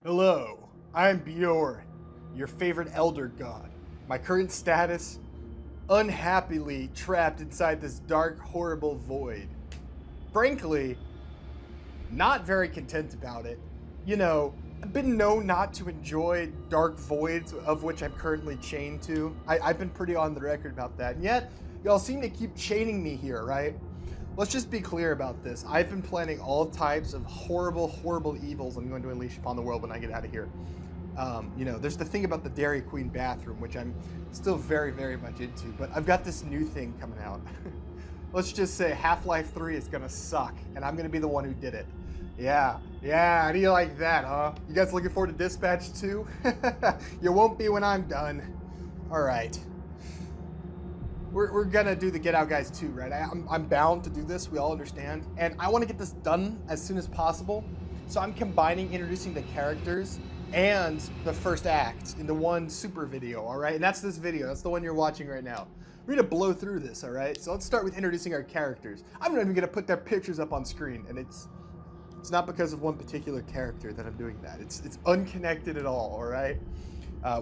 Hello, I'm Bjorn, your favorite elder god. My current status? Unhappily trapped inside this dark, horrible void. Frankly, not very content about it. You know, I've been known not to enjoy dark voids of which I'm currently chained to. I've been pretty on the record about that. And yet, y'all seem to keep chaining me here, right? Let's just be clear about this. I've been planning all types of horrible, horrible evils I'm going to unleash upon the world when I get out of here. There's the thing about the Dairy Queen bathroom, which I'm still very, very much into, but I've got this new thing coming out. Let's just say Half-Life 3 is gonna suck, and I'm gonna be the one who did it. Yeah, how do you like that, huh? You guys looking forward to Dispatch 2? You won't be when I'm done. All right. We're gonna do the Get Out guys too, right? I'm bound to do this, we all understand. And I wanna get this done as soon as possible. So I'm combining introducing the characters and the first act into one super video, all right? And that's this video, that's the one you're watching right now. We're gonna blow through this, all right? So let's start with introducing our characters. I'm not even gonna put their pictures up on screen, and it's not because of one particular character that I'm doing that. It's unconnected at all right?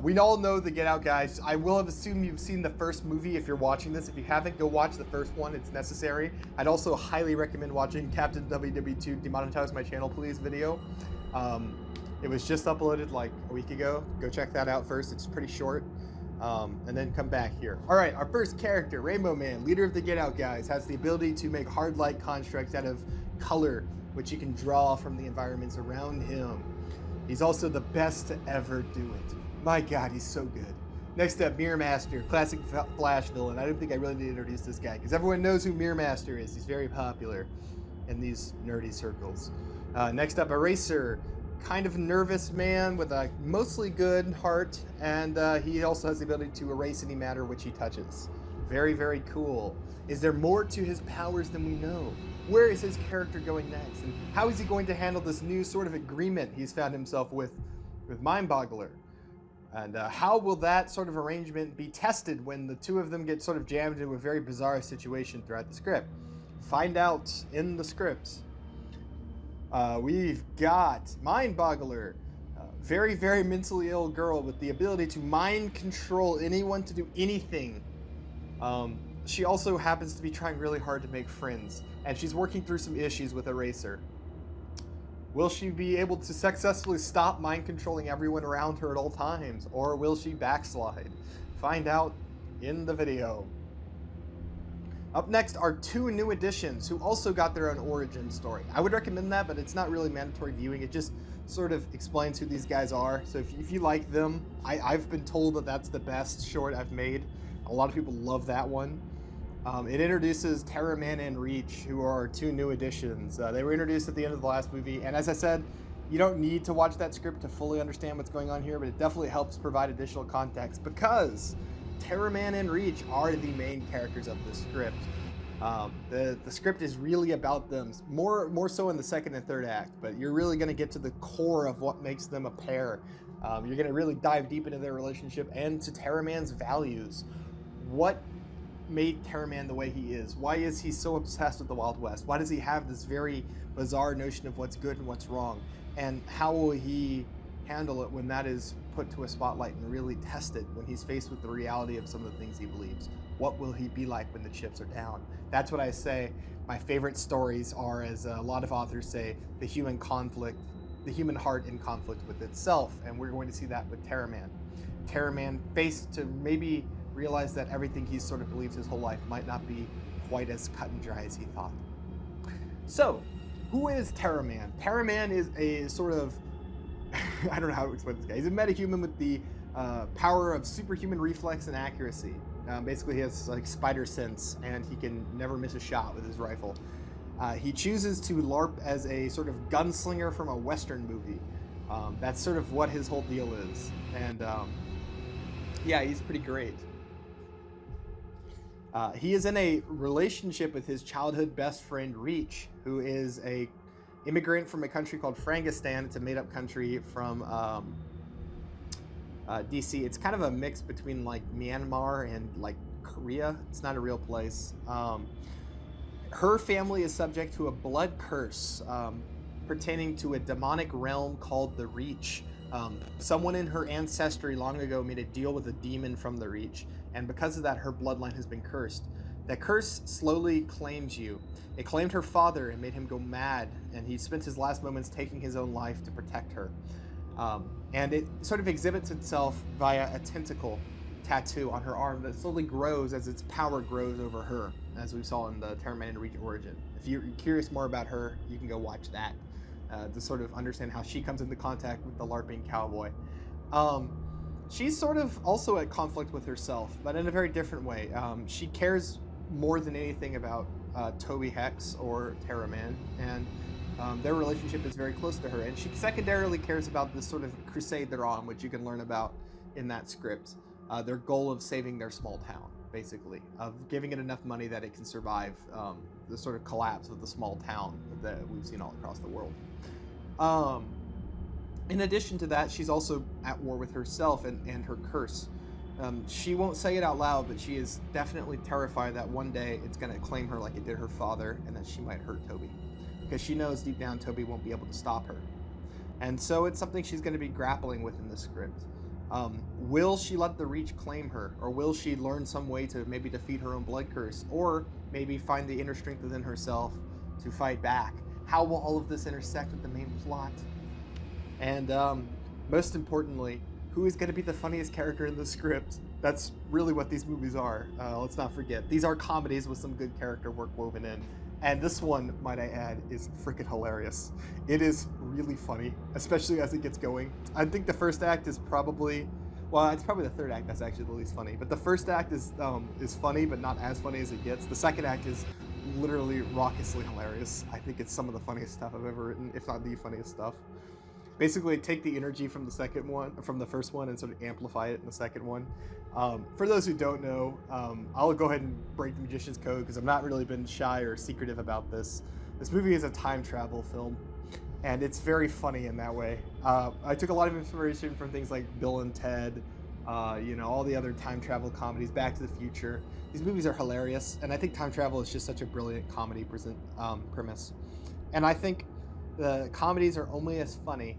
We all know the Get Out guys. I will have assumed you've seen the first movie if you're watching this. If you haven't, go watch the first one. It's necessary. I'd also highly recommend watching Captain WW2 Demonetize My Channel Please video. It was just uploaded like a week ago. Go check that out first. It's pretty short. And then come back here. All right, our first character, Rainbow Man, leader of the Get Out guys, has the ability to make hard light constructs out of color, which he can draw from the environments around him. He's also the best to ever do it. My God, he's so good. Next up, Mirror Master, classic Flash villain. I don't think I really need to introduce this guy because everyone knows who Mirror Master is. He's very popular in these nerdy circles. Next up, Eraser, kind of nervous man with a mostly good heart, and he also has the ability to erase any matter which he touches. Very, very cool. Is there more to his powers than we know? Where is his character going next? And how is he going to handle this new sort of agreement he's found himself with Mindboggler? And how will that sort of arrangement be tested when the two of them get sort of jammed into a very bizarre situation throughout the script? Find out in the scripts. We've got Mindboggler, very, very mentally ill girl with the ability to mind control anyone to do anything. She also happens to be trying really hard to make friends, and she's working through some issues with Eraser. Will she be able to successfully stop mind controlling everyone around her at all times, or will she backslide? Find out in the video. Up next are two new additions who also got their own origin story. I would recommend that, but it's not really mandatory viewing. It just sort of explains who these guys are. So if you like them, I've been told that that's the best short I've made. A lot of people love that one. It introduces Terraman and Reach, who are two new additions. They were introduced at the end of the last movie, and as I said, you don't need to watch that script to fully understand what's going on here, but it definitely helps provide additional context because Terraman and Reach are the main characters of the script. The script is really about them, more so in the second and third act, but you're really going to get to the core of what makes them a pair. You're going to really dive deep into their relationship and to Terraman's values. What made Terraman the way he is? Why is he so obsessed with the Wild West? Why does he have this very bizarre notion of what's good and what's wrong? And how will he handle it when that is put to a spotlight and really tested when he's faced with the reality of some of the things he believes? What will he be like when the chips are down? That's what I say my favorite stories are, as a lot of authors say, the human conflict, the human heart in conflict with itself, and we're going to see that with Terraman. Terraman faced to maybe realize that everything he sort of believes his whole life might not be quite as cut and dry as he thought. So, who is Terraman? Terraman is a sort of, I don't know how to explain this guy. He's a metahuman with the power of superhuman reflex and accuracy. Basically, he has like spider sense, and he can never miss a shot with his rifle. He chooses to LARP as a sort of gunslinger from a Western movie. That's sort of what his whole deal is. And yeah, he's pretty great. He is in a relationship with his childhood best friend Reach, who is a immigrant from a country called Frangistan. It's a made-up country from DC. It's kind of a mix between like Myanmar and like Korea. It's not a real place. Her family is subject to a blood curse pertaining to a demonic realm called the Reach, Someone in her ancestry long ago made a deal with a demon from the Reach, and because of that, her bloodline has been cursed. That curse slowly claims you. It claimed her father and made him go mad, and he spent his last moments taking his own life to protect her. And it sort of exhibits itself via a tentacle tattoo on her arm that slowly grows as its power grows over her, as we saw in the Terminator Reach origin. If you're curious more about her, you can go watch that to sort of understand how she comes into contact with the LARPing cowboy. She's sort of also at conflict with herself, but in a very different way. She cares more than anything about Toby Hex or Terra Man, and their relationship is very close to her. And she secondarily cares about this sort of crusade they're on, which you can learn about in that script. Their goal of saving their small town, basically, of giving it enough money that it can survive the sort of collapse of the small town that we've seen all across the world. In addition to that, she's also at war with herself and her curse. She won't say it out loud, but she is definitely terrified that one day it's going to claim her like it did her father, and that she might hurt Toby. Because she knows deep down Toby won't be able to stop her. And so it's something she's going to be grappling with in the script. Will she let the Reach claim her? Or will she learn some way to maybe defeat her own blood curse? Or maybe find the inner strength within herself to fight back? How will all of this intersect with the main plot? And most importantly, who is going to be the funniest character in the script? That's really what these movies are. Let's not forget. These are comedies with some good character work woven in. And this one, might I add, is freaking hilarious. It is really funny, especially as it gets going. I think the first act is probably, well, it's probably the third act that's actually the least funny. But the first act is funny, but not as funny as it gets. The second act is literally raucously hilarious. I think it's some of the funniest stuff I've ever written, if not the funniest stuff. Basically, take the energy from the first one, and sort of amplify it in the second one. For those who don't know, I'll go ahead and break the magician's code because I've not really been shy or secretive about this. This movie is a time travel film, and it's very funny in that way. I took a lot of inspiration from things like Bill and Ted, all the other time travel comedies, Back to the Future. These movies are hilarious, and I think time travel is just such a brilliant comedy premise. And I think the comedies are only as funny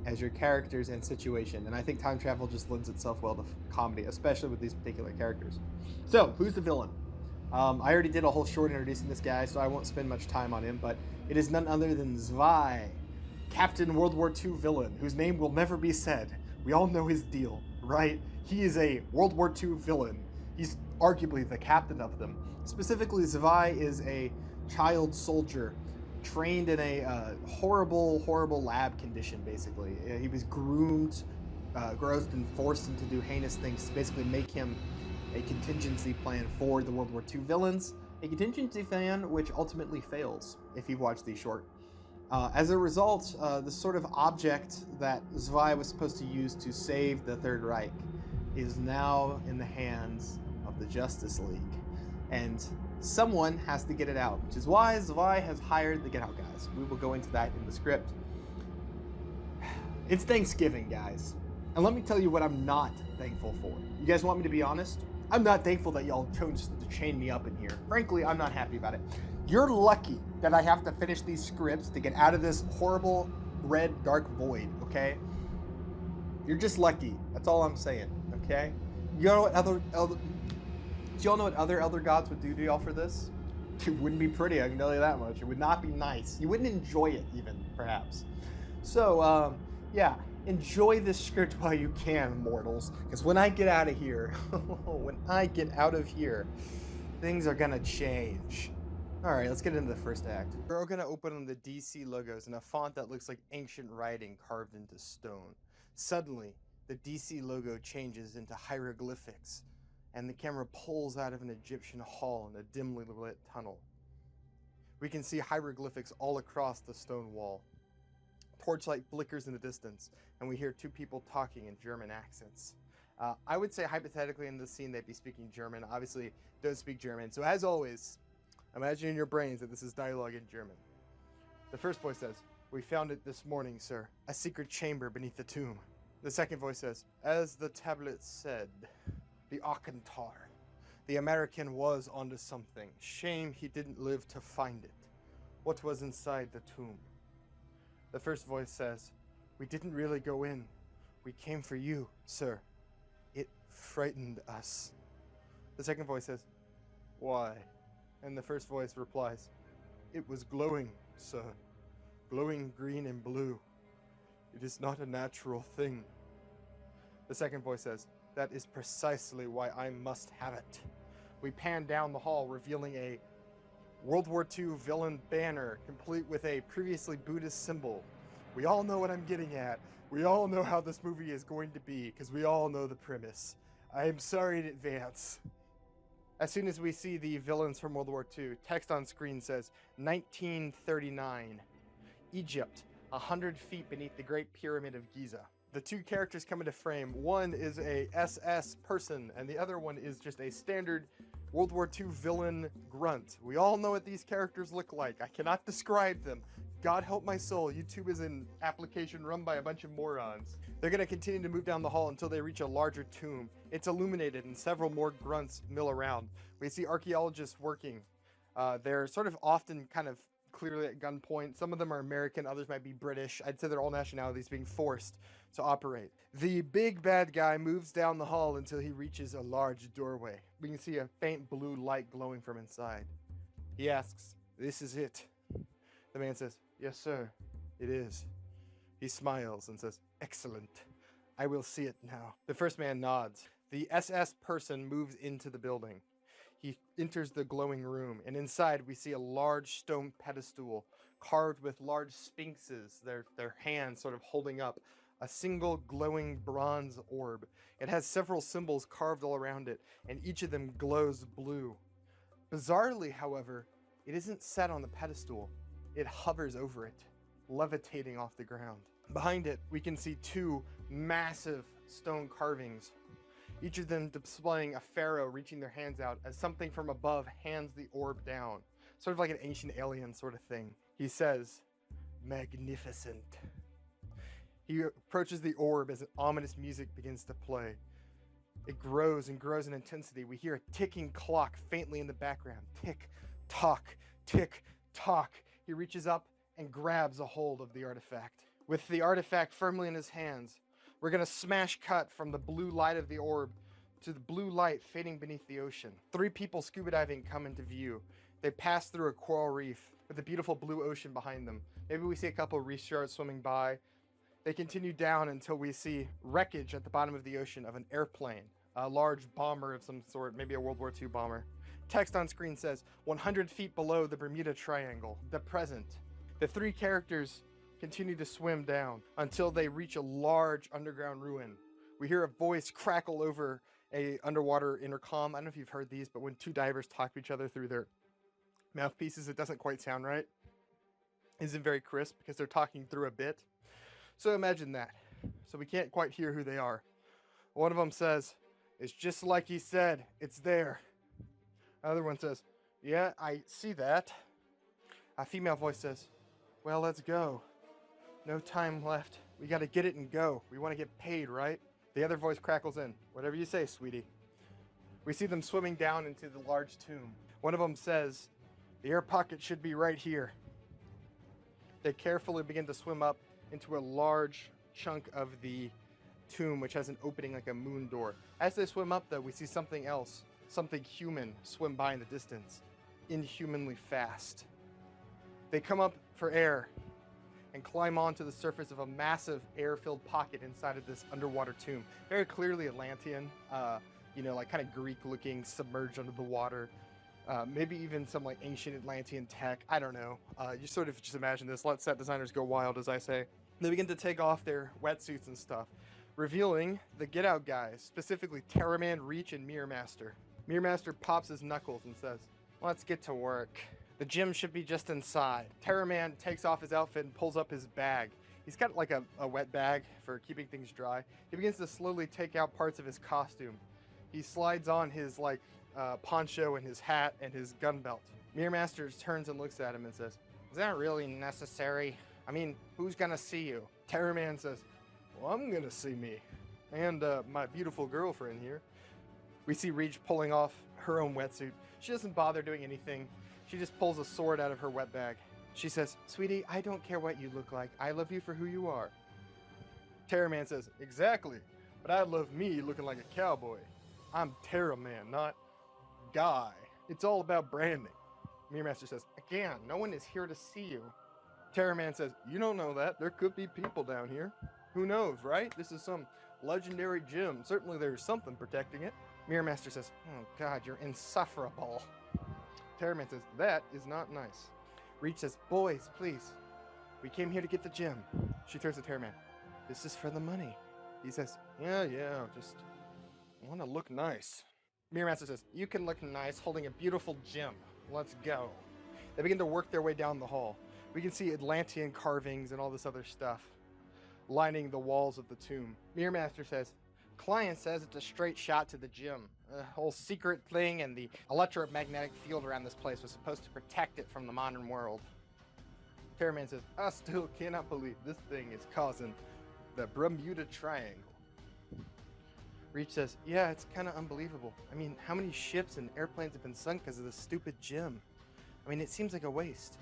as your characters and situation, and I think time travel just lends itself well to comedy, especially with these particular characters. So, who's the villain? I already did a whole short introducing this guy, so I won't spend much time on him, but it is none other than Zwei, Captain World War II villain, whose name will never be said. We all know his deal, right? He is a World War II villain. He's arguably the captain of them. Specifically, Zwei is a child soldier trained in a horrible lab condition, basically. He was groomed, grossed, and forced into do heinous things to basically make him a contingency plan for the World War II villains. A contingency plan which ultimately fails, if you've watched the short. As a result, the sort of object that Zwei was supposed to use to save the Third Reich is now in the hands of the Justice League. And someone has to get it out, which is why Zwei has hired the Get Out guys. We will go into that in the script. It's Thanksgiving, guys. And let me tell you what I'm not thankful for. You guys want me to be honest? I'm not thankful that y'all chose to chain me up in here. Frankly, I'm not happy about it. You're lucky that I have to finish these scripts to get out of this horrible red dark void, okay? You're just lucky. That's all I'm saying, okay? You know what do y'all know what other elder gods would do to y'all for this? It wouldn't be pretty, I can tell you that much. It would not be nice. You wouldn't enjoy it even, perhaps. So, yeah, enjoy this script while you can, mortals. Because when I get out of here, things are gonna change. Alright, let's get into the first act. We're gonna open on the DC logos in a font that looks like ancient writing carved into stone. Suddenly, the DC logo changes into hieroglyphics, and the camera pulls out of an Egyptian hall in a dimly lit tunnel. We can see hieroglyphics all across the stone wall. Torchlight flickers in the distance, and we hear two people talking in German accents. I would say hypothetically in this scene they'd be speaking German. Obviously, don't speak German. So as always, imagine in your brains that this is dialogue in German. The first voice says, "We found it this morning, sir. A secret chamber beneath the tomb." The second voice says, "As the tablet said, the Akantar. The American was onto something. Shame he didn't live to find it. What was inside the tomb?" The first voice says, "We didn't really go in. We came for you, sir. It frightened us. The second voice says, why? And the first voice replies, it was glowing, sir. Glowing green and blue. It is not a natural thing. The second voice says, that is precisely why I must have it. We pan down the hall, revealing a World War II villain banner, complete with a previously Buddhist symbol. We all know what I'm getting at. We all know how this movie is going to be, because we all know the premise. I am sorry in advance. As soon as we see the villains from World War II, text on screen says, 1939, Egypt, 100 feet beneath the Great Pyramid of Giza. The two characters come into frame. One is a SS person, and the other one is just a standard World War II villain grunt. We all know what these characters look like. I cannot describe them. God help my soul, YouTube is an application run by a bunch of morons. They're going to continue to move down the hall until they reach a larger tomb. It's illuminated and several more grunts mill around. We see archaeologists working. They're sort of often kind of clearly at gunpoint. Some of them are American, others might be British. I'd say they're all nationalities being forced to operate. The big bad guy moves down the hall until he reaches a large doorway. We can see a faint blue light glowing from inside. He asks, "This is it?" The man says, "Yes, sir, it is." He smiles and says, "Excellent. I will see it now." The first man nods. The SS person moves into the building. He enters the glowing room, and inside we see a large stone pedestal carved with large sphinxes, their hands sort of holding up a single glowing bronze orb. It has several symbols carved all around it, and each of them glows blue. Bizarrely, however, it isn't set on the pedestal. It hovers over it, levitating off the ground. Behind it, we can see two massive stone carvings, each of them displaying a pharaoh reaching their hands out as something from above hands the orb down, sort of like an ancient alien sort of thing. He says, "Magnificent." He approaches the orb as ominous music begins to play. It grows and grows in intensity. We hear a ticking clock faintly in the background. Tick, tock, tick, tock. He reaches up and grabs a hold of the artifact. With the artifact firmly in his hands, we're going to smash cut from the blue light of the orb to the blue light fading beneath the ocean. Three people scuba diving come into view. They pass through a coral reef with the beautiful blue ocean behind them. Maybe we see a couple reef sharks swimming by. They continue down until we see wreckage at the bottom of the ocean of an airplane, a large bomber of some sort, maybe a World War II bomber. Text on screen says, 100 feet below the Bermuda Triangle, the present. The three characters continue to swim down until they reach a large underground ruin. We hear a voice crackle over a underwater intercom. I don't know if you've heard these, but when two divers talk to each other through their mouthpieces, it doesn't quite sound right. It isn't very crisp because they're talking through a bit. So imagine that. So we can't quite hear who they are. One of them says, "It's just like he said, it's there." Another one says, "Yeah, I see that." A female voice says, "Well, let's go. No time left. We got to get it and go. We want to get paid, right?" The other voice crackles in, "Whatever you say, sweetie." We see them swimming down into the large tomb. One of them says, "The air pocket should be right here." They carefully begin to swim up into a large chunk of the tomb, which has an opening like a moon door. As they swim up, though, we see something else, something human, swim by in the distance, inhumanly fast. They come up for air and climb onto the surface of a massive air-filled pocket inside of this underwater tomb. Very clearly Atlantean, like kind of Greek-looking, submerged under the water. Maybe even some like ancient Atlantean tech. I don't know. You sort of just imagine this. Let set designers go wild, as I say. They begin to take off their wetsuits and stuff, revealing the Get Out guys, specifically Terraman, Reach, and Mirror Master. Mirror Master pops his knuckles and says, "Let's get to work. The gym should be just inside." Terraman takes off his outfit and pulls up his bag. He's got like a wet bag for keeping things dry. He begins to slowly take out parts of his costume. He slides on his poncho and his hat and his gun belt. Mirror Master turns and looks at him and says, "Is that really necessary? I mean, who's gonna see you?" Terraman says, "Well, I'm gonna see me. And my beautiful girlfriend here." We see Reach pulling off her own wetsuit. She doesn't bother doing anything. She just pulls a sword out of her wet bag. She says, "Sweetie, I don't care what you look like. I love you for who you are." Terraman says, exactly, but I love me looking like a cowboy. I'm Terraman, not Guy. It's all about branding. Mirror Master says, again, no one is here to see you. Terraman says, you don't know that. There could be people down here. Who knows, right? This is some legendary gym. Certainly there's something protecting it. Mirror Master says, oh God, you're insufferable. Terraman says, that is not nice. Reach says, boys, please. We came here to get the gym. She turns to Terraman. This is for the money. He says, yeah, just want to look nice. Mirror Master says, you can look nice holding a beautiful gym. Let's go. They begin to work their way down the hall. We can see Atlantean carvings and all this other stuff lining the walls of the tomb. Mirror Master says, client says it's a straight shot to the gym. A whole secret thing, and the electromagnetic field around this place was supposed to protect it from the modern world. Terraman says, I still cannot believe this thing is causing the Bermuda Triangle. Reach says, yeah, it's kind of unbelievable. I mean, how many ships and airplanes have been sunk because of this stupid gym? I mean, it seems like a waste.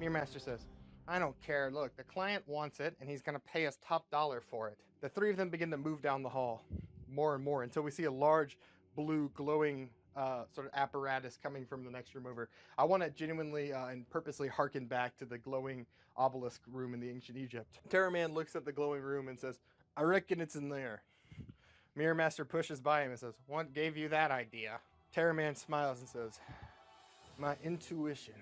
Mirror Master says, I don't care. Look, the client wants it, and he's going to pay us top dollar for it. The three of them begin to move down the hall more and more until we see a large blue glowing sort of apparatus coming from the next room over. I want to genuinely and purposely harken back to the glowing obelisk room in the ancient Egypt. Terraman looks at the glowing room and says, I reckon it's in there. Mirror Master pushes by him and says, what gave you that idea? Terraman smiles and says, my intuition.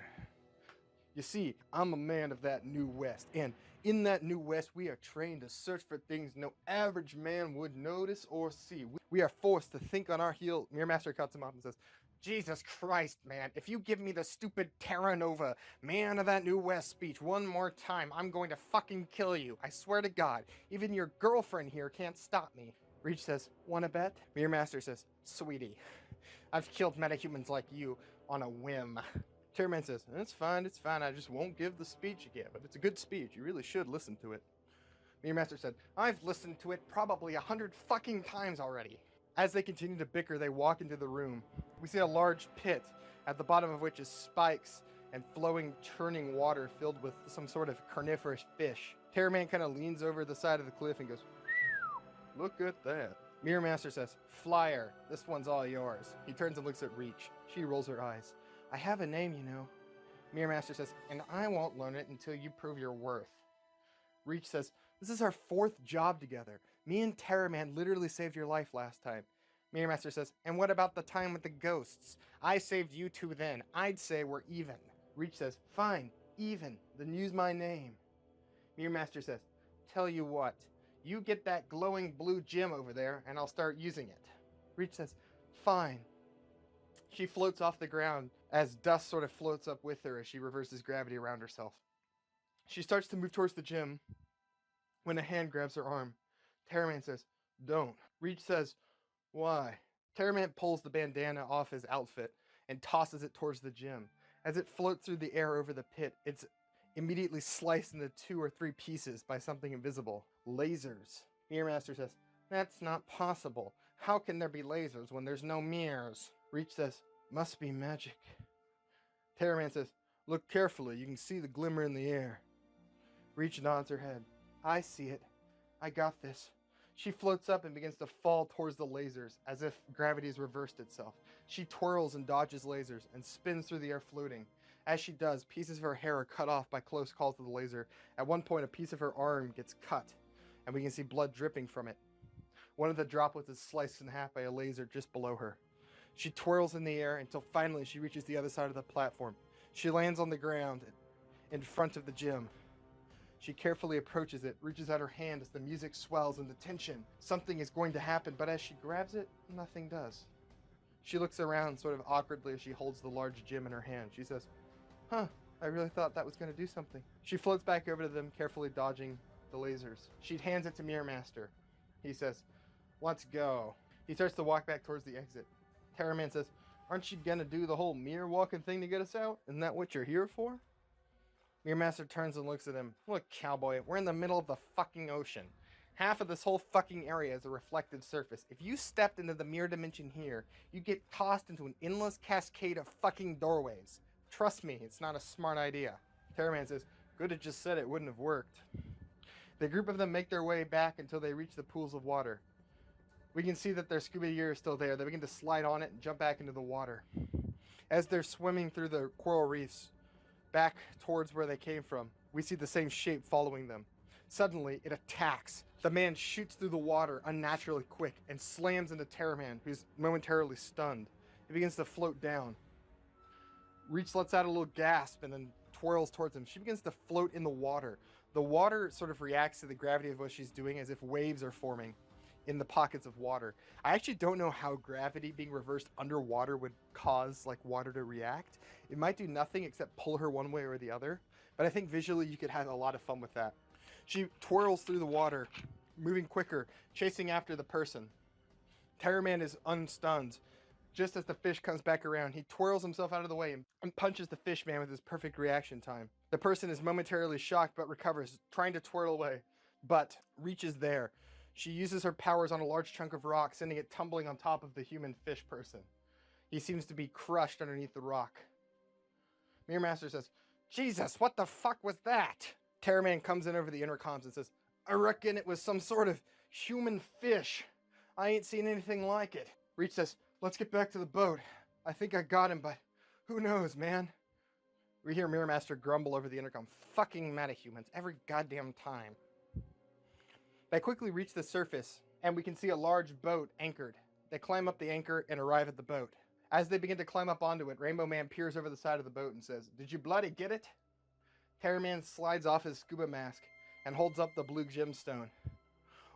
You see, I'm a man of that New West, and in that New West, we are trained to search for things no average man would notice or see. We are forced to think on our heels. Mirror Master cuts him off and says, Jesus Christ, man, if you give me the stupid Terra Nova, man of that New West speech one more time, I'm going to fucking kill you. I swear to God, even your girlfriend here can't stop me. Reach says, wanna bet? Mirror Master says, sweetie, I've killed metahumans like you on a whim. Terraman says, it's fine, I just won't give the speech again, but it's a good speech, you really should listen to it. Mirror Master said, I've listened to it probably 100 fucking times already. As they continue to bicker, they walk into the room. We see a large pit, at the bottom of which is spikes and flowing, churning water filled with some sort of carnivorous fish. Terraman kind of leans over the side of the cliff and goes, look at that. Mirror Master says, Flyer, this one's all yours. He turns and looks at Reach. She rolls her eyes. I have a name, you know. Mirror Master says, and I won't learn it until you prove your worth. Reach says, this is our 4th job together. Me and Terraman literally saved your life last time. Mirror Master says, and what about the time with the ghosts? I saved you two then. I'd say we're even. Reach says, fine, even. Then use my name. Mirror Master says, tell you what. You get that glowing blue gem over there, and I'll start using it. Reach says, fine. She floats off the ground as dust sort of floats up with her as she reverses gravity around herself. She starts to move towards the gym when a hand grabs her arm. Terraman says, don't. Reach says, why? Terraman pulls the bandana off his outfit and tosses it towards the gym. As it floats through the air over the pit, it's immediately sliced into 2 or 3 pieces by something invisible. Lasers. Mirror Master says, that's not possible. How can there be lasers when there's no mirrors? Reach says, must be magic. Terraman says, look carefully, you can see the glimmer in the air. Reach nods her head. I see it. I got this. She floats up and begins to fall towards the lasers as if gravity has reversed itself. She twirls and dodges lasers and spins through the air floating. As she does, pieces of her hair are cut off by close calls to the laser. At one point, a piece of her arm gets cut, and we can see blood dripping from it. One of the droplets is sliced in half by a laser just below her. She twirls in the air until finally she reaches the other side of the platform. She lands on the ground in front of the gym. She carefully approaches it, reaches out her hand as the music swells into tension. Something is going to happen, but as she grabs it, nothing does. She looks around sort of awkwardly as she holds the large gem in her hand. She says, I really thought that was going to do something. She floats back over to them, carefully dodging the lasers. She hands it to Mirror Master. He says, let's go. He starts to walk back towards the exit. Terraman says, aren't you gonna do the whole mirror walking thing to get us out? Isn't that what you're here for? Mirror Master turns and looks at him. Look, cowboy, we're in the middle of the fucking ocean. Half of this whole fucking area is a reflective surface. If you stepped into the mirror dimension here, you'd get tossed into an endless cascade of fucking doorways. Trust me, it's not a smart idea. Terraman says, could have just said it wouldn't have worked. The group of them make their way back until they reach the pools of water. We can see that their scuba gear is still there. They begin to slide on it and jump back into the water. As they're swimming through the coral reefs back towards where they came from, we see the same shape following them. Suddenly, it attacks. The man shoots through the water unnaturally quick and slams into Terraman, who's momentarily stunned. He begins to float down. Reach lets out a little gasp and then twirls towards him. She begins to float in the water. The water sort of reacts to the gravity of what she's doing as if waves are forming in the pockets of water. I actually don't know how gravity being reversed underwater would cause like water to react. It might do nothing except pull her one way or the other, but I think visually you could have a lot of fun with that. She twirls through the water, moving quicker, chasing after the person. Terraman is unstunned. Just as the fish comes back around, he twirls himself out of the way and punches the fish man with his perfect reaction time. The person is momentarily shocked but recovers, trying to twirl away, but reaches there. She uses her powers on a large chunk of rock, sending it tumbling on top of the human fish person. He seems to be crushed underneath the rock. Mirror Master says, "Jesus, what the fuck was that?" Terraman comes in over the intercoms and says, "I reckon it was some sort of human fish. I ain't seen anything like it." Reach says, "Let's get back to the boat. I think I got him, but who knows, man?" We hear Mirror Master grumble over the intercom, "Fucking metahumans, every goddamn time." They quickly reach the surface, and we can see a large boat anchored. They climb up the anchor and arrive at the boat. As they begin to climb up onto it, Rainbow Man peers over the side of the boat and says, "Did you bloody get it?" Terraman slides off his scuba mask and holds up the blue gemstone.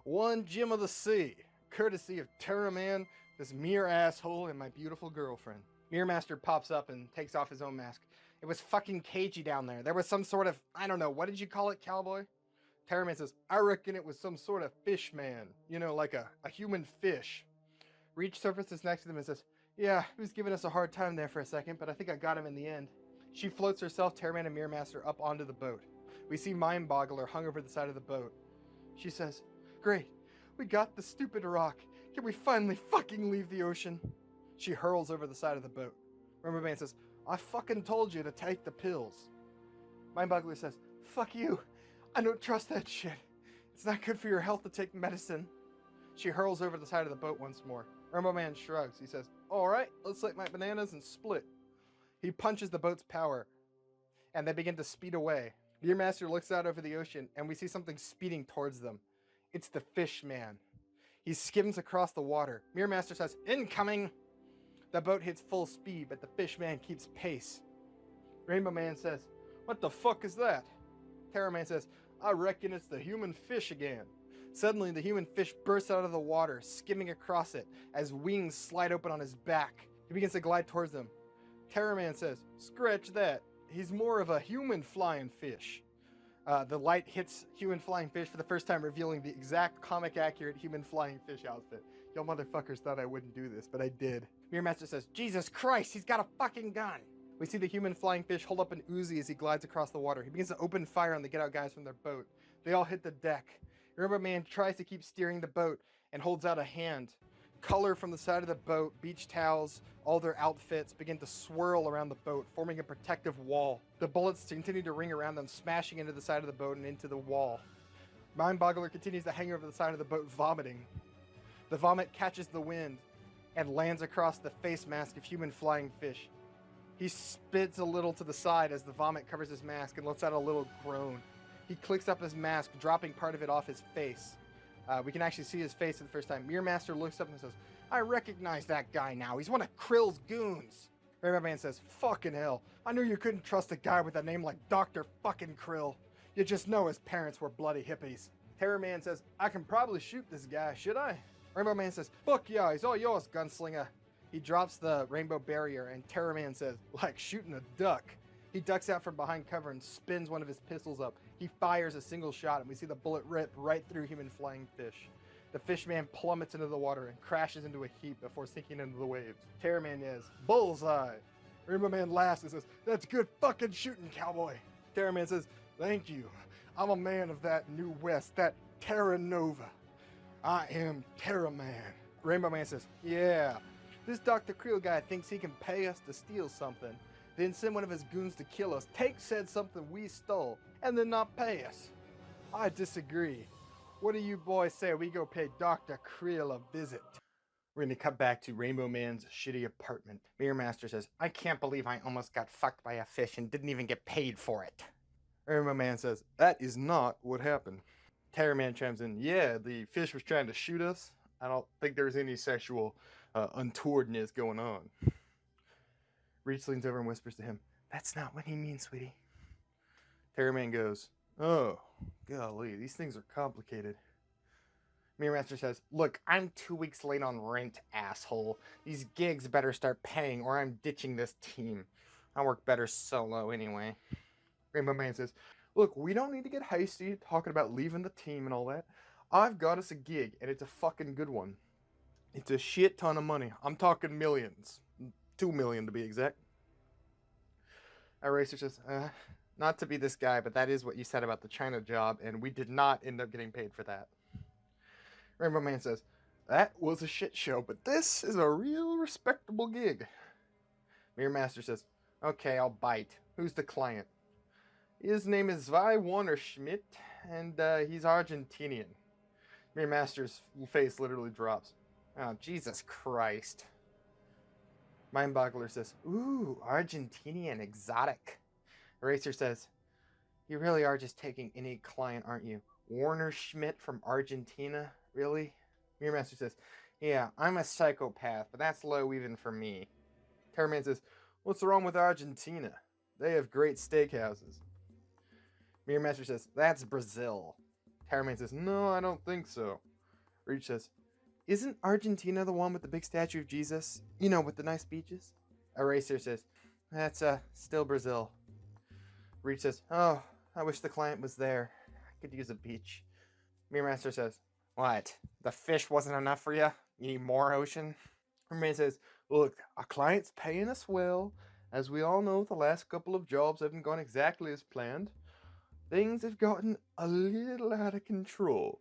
"One gem of the sea, courtesy of Terraman, this mere asshole, and my beautiful girlfriend." Mirror Master pops up and takes off his own mask. "It was fucking cagey down there. There was some sort of, I don't know, what did you call it, cowboy?" Terraman says, "I reckon it was some sort of fish man. You know, like a human fish." Reach surfaces next to them and says, "Yeah, he was giving us a hard time there for a second, but I think I got him in the end." She floats herself, Terraman, and Mirror Master up onto the boat. We see Mind Boggler hung over the side of the boat. She says, "Great, we got the stupid rock. Can we finally fucking leave the ocean?" She hurls over the side of the boat. Rainbow Man says, "I fucking told you to take the pills." Mind Boggler says, "Fuck you. I don't trust that shit. It's not good for your health to take medicine." She hurls over the side of the boat once more. Rainbow Man shrugs. He says, "All right, let's light my bananas and split." He punches the boat's power, and they begin to speed away. Mirror Master looks out over the ocean, and we see something speeding towards them. It's the fish man. He skims across the water. Mirror Master says, "Incoming!" The boat hits full speed, but the fish man keeps pace. Rainbow Man says, "What the fuck is that?" Terraman says, "I reckon it's the human fish again." Suddenly, the human fish bursts out of the water, skimming across it as wings slide open on his back. He begins to glide towards them. Terraman says, "Scratch that. He's more of a human flying fish." The light hits human flying fish for the first time, revealing the exact comic accurate human flying fish outfit. Y'all motherfuckers thought I wouldn't do this, but I did. Mirror Master says, "Jesus Christ, he's got a fucking gun." We see the human flying fish hold up an Uzi as he glides across the water. He begins to open fire on the Get Out guys from their boat. They all hit the deck. Rainbow Man tries to keep steering the boat and holds out a hand. Color from the side of the boat, beach towels, all their outfits begin to swirl around the boat, forming a protective wall. The bullets continue to ring around them, smashing into the side of the boat and into the wall. Mind Boggler continues to hang over the side of the boat, vomiting. The vomit catches the wind and lands across the face mask of human flying fish. He spits a little to the side as the vomit covers his mask and lets out a little groan. He clicks up his mask, dropping part of it off his face. We can actually see his face for the first time. Mirror Master looks up and says, "I recognize that guy now. He's one of Krill's goons." Rainbow Man says, "Fucking hell. I knew you couldn't trust a guy with a name like Dr. fucking Krill. You just know his parents were bloody hippies." Terror Man says, "I can probably shoot this guy, should I?" Rainbow Man says, "Fuck yeah, he's all yours, gunslinger." He drops the rainbow barrier and Terror Man says, "Like shooting a duck." He ducks out from behind cover and spins one of his pistols up. He fires a single shot and we see the bullet rip right through human flying fish. The fish man plummets into the water and crashes into a heap before sinking into the waves. Terror Man yells, "Bullseye!" Rainbow Man laughs and says, "That's good fucking shooting, cowboy." Terror Man says, "Thank you. I'm a man of that New West, that Terra Nova. I am Terra Man." Rainbow Man says, "Yeah. This Dr. Krill guy thinks he can pay us to steal something, then send one of his goons to kill us, take said something we stole, and then not pay us. I disagree. What do you boys say we go pay Dr. Creel a visit? We're gonna cut back to Rainbow Man's shitty apartment. Mirror Master says, I can't believe I almost got fucked by a fish and didn't even get paid for it. Rainbow Man says, that is not what happened. Terror Man chimes in, yeah, the fish was trying to shoot us. I don't think there's any sexual untowardness going on. Reach leans over and whispers to him, that's not what he means, sweetie. Terror Man goes, oh, golly, these things are complicated. Mirror Master says, look, I'm 2 weeks late on rent, asshole. These gigs better start paying or I'm ditching this team. I work better solo anyway. Rainbow Man says, look, we don't need to get hasty talking about leaving the team and all that. I've got us a gig, and it's a fucking good one. It's a shit ton of money. I'm talking millions. 2 million to be exact. Eraser says, not to be this guy, but that is what you said about the China job, and we did not end up getting paid for that. Rainbow Man says, that was a shit show, but this is a real respectable gig. Mirror Master says, okay, I'll bite. Who's the client? His name is Zwei Warner-Schmidt, and he's Argentinian. Mirror Master's face literally drops. Oh, Jesus Christ. Mindboggler says, ooh, Argentinian, exotic. Eraser says, you really are just taking any client, aren't you? Warner-Schmidt from Argentina? Really? Mirror Master says, yeah, I'm a psychopath, but that's low even for me. Terror Man says, what's wrong with Argentina? They have great steakhouses. Mirror Master says, that's Brazil. Terror Man says, no, I don't think so. Reach says, isn't Argentina the one with the big statue of Jesus? You know, with the nice beaches? Eraser says, that's still Brazil. Reach says, oh, I wish the client was there. I could use a beach. Mirror Master says, what? The fish wasn't enough for you? You need more ocean? Mirror Man says, look, our client's paying us well. As we all know, the last couple of jobs haven't gone exactly as planned. Things have gotten a little out of control.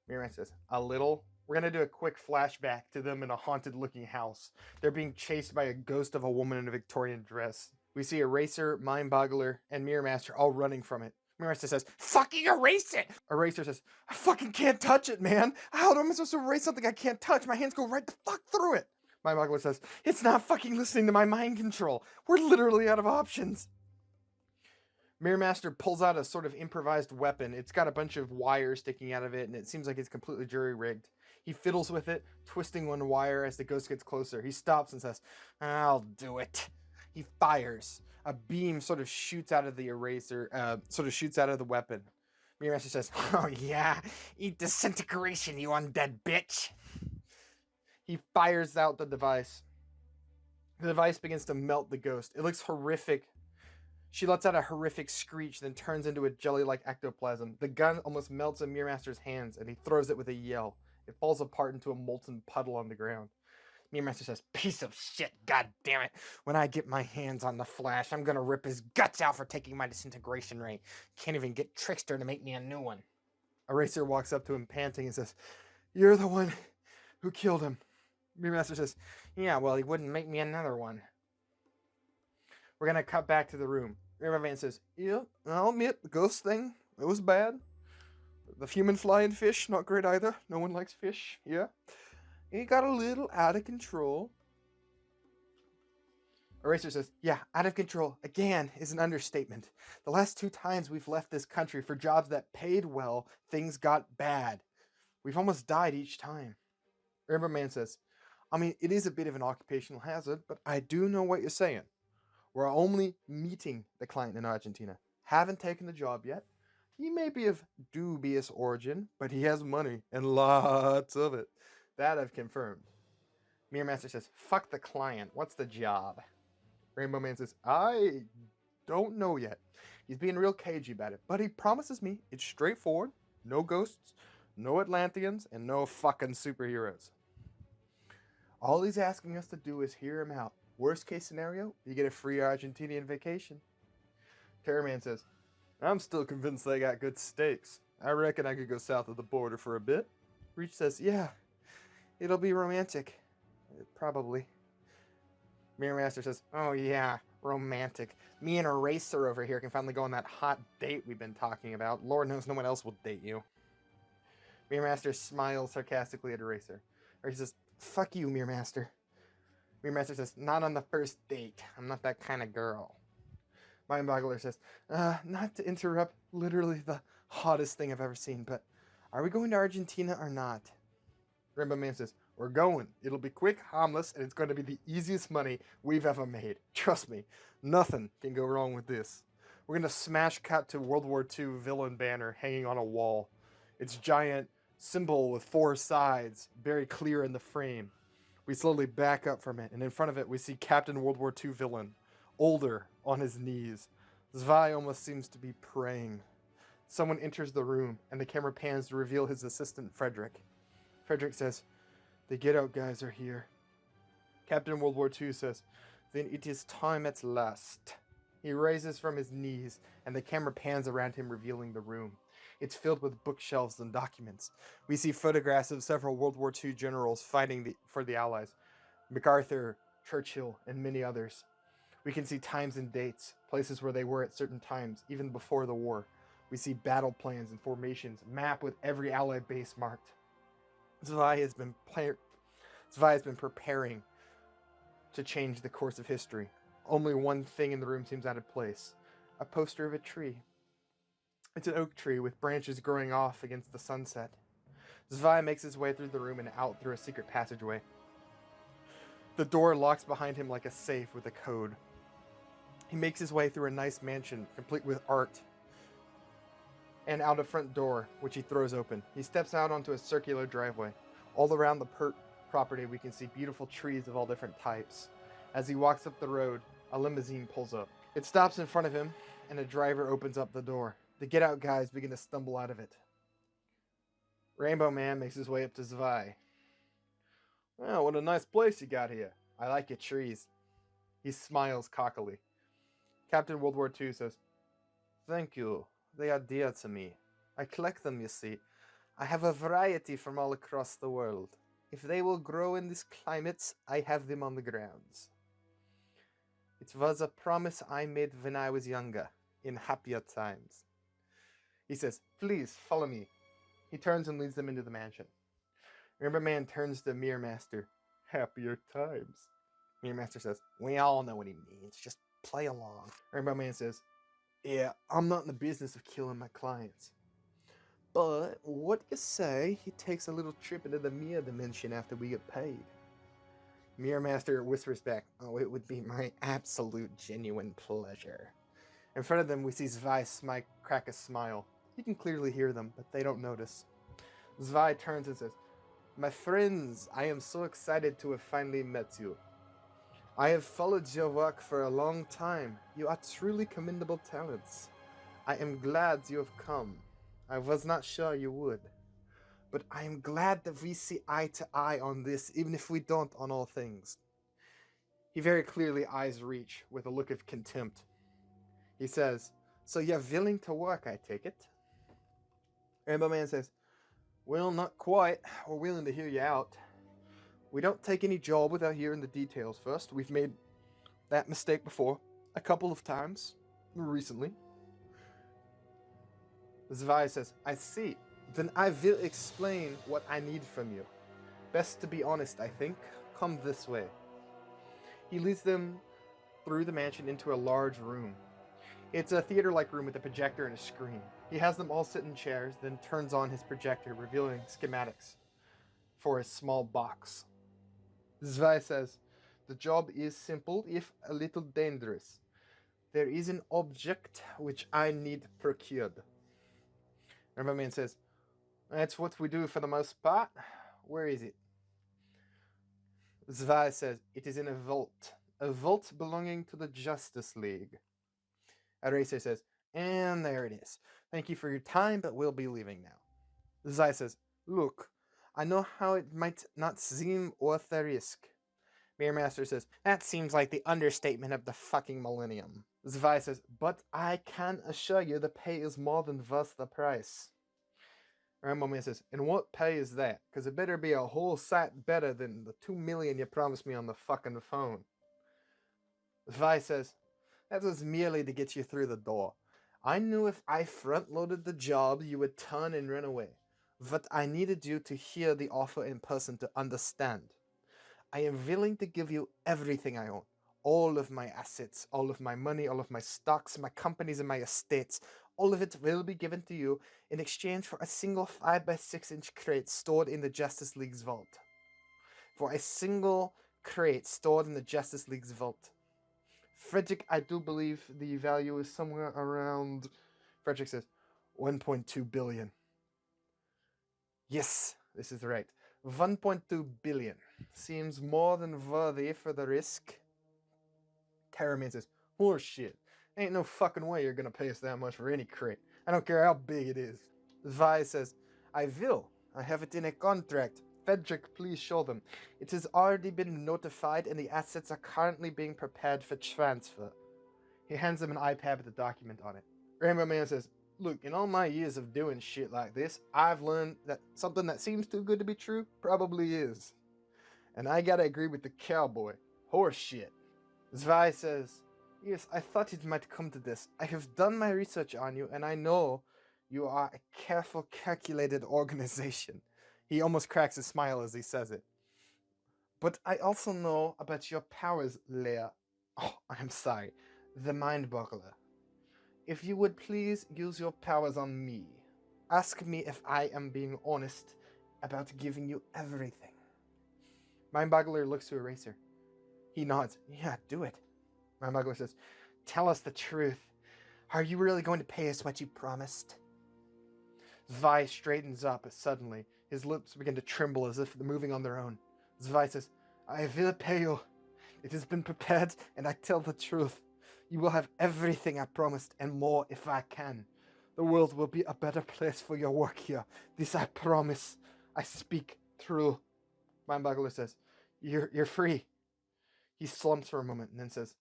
Mirror Man says, a little? We're going to do a quick flashback to them in a haunted-looking house. They're being chased by a ghost of a woman in a Victorian dress. We see Eraser, Mindboggler, and Mirror Master all running from it. Mirror Master says, fucking erase it! Eraser says, I fucking can't touch it, man! How am I supposed to erase something I can't touch? My hands go right the fuck through it! Mindboggler says, it's not fucking listening to my mind control. We're literally out of options. Mirror Master pulls out a sort of improvised weapon. It's got a bunch of wires sticking out of it, and it seems like it's completely jury-rigged. He fiddles with it, twisting one wire as the ghost gets closer. He stops and says, I'll do it. He fires. A beam sort of shoots out of the eraser, shoots out of the weapon. Mirror Master says, oh yeah, eat disintegration, you undead bitch. He fires out the device. The device begins to melt the ghost. It looks horrific. She lets out a horrific screech, then turns into a jelly-like ectoplasm. The gun almost melts in Mirror Master's hands, and he throws it with a yell. It falls apart into a molten puddle on the ground. Mirror Master says, piece of shit, god damn it. When I get my hands on the Flash, I'm gonna rip his guts out for taking my disintegration ray. Can't even get Trickster to make me a new one. Eraser walks up to him panting and says, you're the one who killed him. Mirror Master says, yeah, well, he wouldn't make me another one. We're gonna cut back to the room. Mirror Man says, yeah, I'll admit, the ghost thing, it was bad. The human flying fish, not great either. No one likes fish, yeah. It got a little out of control. Eraser says, yeah, out of control, again, is an understatement. The last 2 times we've left this country for jobs that paid well, things got bad. We've almost died each time. Rainbow Man says, I mean, it is a bit of an occupational hazard, but I do know what you're saying. We're only meeting the client in Argentina. Haven't taken the job yet. He may be of dubious origin, but he has money, and lots of it. That I've confirmed. Mirror Master says, fuck the client. What's the job? Rainbow Man says, I don't know yet. He's being real cagey about it, but he promises me it's straightforward. No ghosts, no Atlanteans, and no fucking superheroes. All he's asking us to do is hear him out. Worst case scenario, you get a free Argentinian vacation. Terror Man says, I'm still convinced they got good steaks. I reckon I could go south of the border for a bit. Reach says, yeah, it'll be romantic. Probably. Mirror Master says, oh yeah, Romantic. Me and Eraser over here can finally go on that hot date we've been talking about. Lord knows no one else will date you. Mirror Master smiles sarcastically at Eraser. Eraser says, fuck you, Mirror Master. Mirror Master says, not on the first date. I'm not that kind of girl. Mind Boggler says, not to interrupt literally the hottest thing I've ever seen, but are we going to Argentina or not? Rainbow Man says, we're going. It'll be quick, harmless, and it's going to be the easiest money we've ever made. Trust me, nothing can go wrong with this. We're going to smash cut to World War II villain banner hanging on a wall. Its giant symbol with 4 sides, very clear in the frame. We slowly back up from it, and in front of it we see Captain World War II villain, older, on his knees. Zwei almost seems to be praying. Someone enters the room, and the camera pans to reveal his assistant, Frederick. Frederick says, the Get Out guys are here. Captain World War II says, then it is time at last. He rises from his knees, and the camera pans around him, revealing the room. It's filled with bookshelves and documents. We see photographs of several World War II generals fighting for the Allies. MacArthur, Churchill, and many others. We can see times and dates, places where they were at certain times, even before the war. We see battle plans and formations, map with every Allied base marked. Zwei has been preparing to change the course of history. Only one thing in the room seems out of place. A poster of a tree. It's an oak tree with branches growing off against the sunset. Zwei makes his way through the room and out through a secret passageway. The door locks behind him like a safe with a code. He makes his way through a nice mansion, complete with art, and out a front door, which he throws open. He steps out onto a circular driveway. All around the property, we can see beautiful trees of all different types. As he walks up the road, a limousine pulls up. It stops in front of him, and a driver opens up the door. The Get Out guys begin to stumble out of it. Rainbow Man makes his way up to Zwei. Well, what a nice place you got here. I like your trees. He smiles cockily. Captain World War II says, thank you. They are dear to me. I collect them, you see. I have a variety from all across the world. If they will grow in this climate, I have them on the grounds. It was a promise I made when I was younger, in happier times. He says, please, follow me. He turns and leads them into the mansion. Rainbow Man turns to Mirror Master. Happier times. Mirror Master says, we all know what he means. Just play along. Rainbow Man says, yeah, I'm not in the business of killing my clients. But what you say he takes a little trip into the Mirror Dimension after we get paid? Mirror Master whispers back, oh, it would be my absolute genuine pleasure. In front of them, we see Zwei crack a smile. You can clearly hear them, but they don't notice. Zwei turns and says, my friends, I am so excited to have finally met you. I have followed your work for a long time. You are truly commendable talents. I am glad you have come. I was not sure you would. But I am glad that we see eye to eye on this, even if we don't on all things. He very clearly eyes Reach with a look of contempt. He says, so you're willing to work, I take it? Rainbow Man says, well, not quite. We're willing to hear you out. We don't take any job without hearing the details first. We've made that mistake before, a couple of times, recently. Zwei says, I see. Then I will explain what I need from you. Best to be honest, I think. Come this way. He leads them through the mansion into a large room. It's a theater-like room with a projector and a screen. He has them all sit in chairs, then turns on his projector, revealing schematics for a small box. Zwei says, the job is simple, if a little dangerous. There is an object which I need procured. Rainbow Man says, that's what we do for the most part. Where is it? Zwei says, it is in a vault belonging to the Justice League. Eraser says, and there it is. Thank you for your time, but we'll be leaving now. Zwei says, look, I know how it might not seem worth the risk. Mirror Master says, that seems like the understatement of the fucking millennium. Zwei says, but I can assure you the pay is more than worth the price. Rainbow Man says, and what pay is that? Because it better be a whole sight better than the $2 million you promised me on the fucking phone. Zwei says, That was merely to get you through the door. I knew if I front-loaded the job, you would turn and run away. But I needed you to hear the offer in person to understand. I am willing to give you everything I own. All of my assets, all of my money, all of my stocks, my companies and my estates. All of it will be given to you in exchange for a single 5x6-inch crate stored in the Justice League's vault. For a single crate stored in the Justice League's vault. Frederick, I do believe the value is somewhere around, Frederick says, 1.2 billion. Yes, this is right. 1.2 billion. Seems more than worthy for the risk. Terraman says, horseshit. Ain't no fucking way you're gonna pay us that much for any crate. I don't care how big it is. Vi says, I will. I have it in a contract. Frederick, please show them. It has already been notified and the assets are currently being prepared for transfer. He hands him an iPad with a document on it. Rainbow Man says, look, in all my years of doing shit like this, I've learned that something that seems too good to be true probably is. And I gotta agree with the cowboy. Horse shit. Zwei says, yes, I thought it might come to this. I have done my research on you, and I know you are a careful, calculated organization. He almost cracks a smile as he says it. But I also know about your powers, Leia. Oh, I'm sorry. The Mind Boggler. If you would please use your powers on me. Ask me if I am being honest about giving you everything. Mind Boggler looks to Eraser. He nods. Yeah, do it. Mind Boggler says, tell us the truth. Are you really going to pay us what you promised? Zwei straightens up suddenly. His lips begin to tremble as if they're moving on their own. Zwei says, I will pay you. It has been prepared, and I tell the truth. You will have everything I promised, and more if I can. The world will be a better place for your work here. This I promise. I speak true. Mind Boggler says, You're free. He slumps for a moment and then says,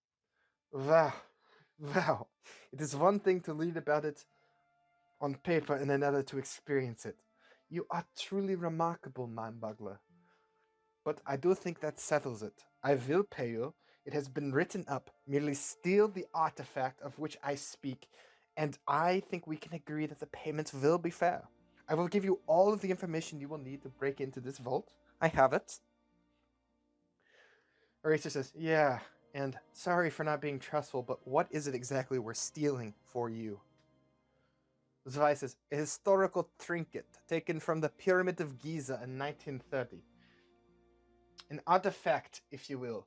Wow. It is one thing to read about it on paper and another to experience it. You are truly remarkable, Mind Boggler. But I do think that settles it. I will pay you. It has been written up. Merely steal the artifact of which I speak, and I think we can agree that the payments will be fair. I will give you all of the information you will need to break into this vault. I have it. Eraser says, yeah, and sorry for not being trustful, but what is it exactly we're stealing for you? Zwei says, a historical trinket taken from the Pyramid of Giza in 1930. An artifact, if you will.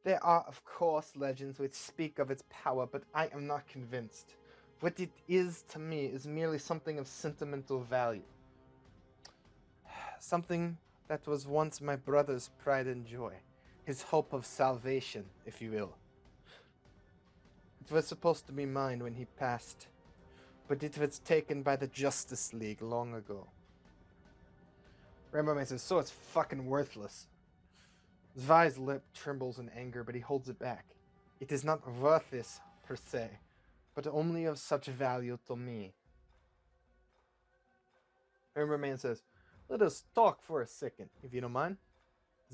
There are, of course, legends which speak of its power, but I am not convinced. What it is to me is merely something of sentimental value. Something that was once my brother's pride and joy. His hope of salvation, if you will. It was supposed to be mine when he passed, but it was taken by the Justice League long ago. Rainbow Man says, so it's fucking worthless. Zwei's lip trembles in anger, but he holds it back. It is not worthless, per se, but only of such value to me. Rainbow Man says, let us talk for a second, if you don't mind.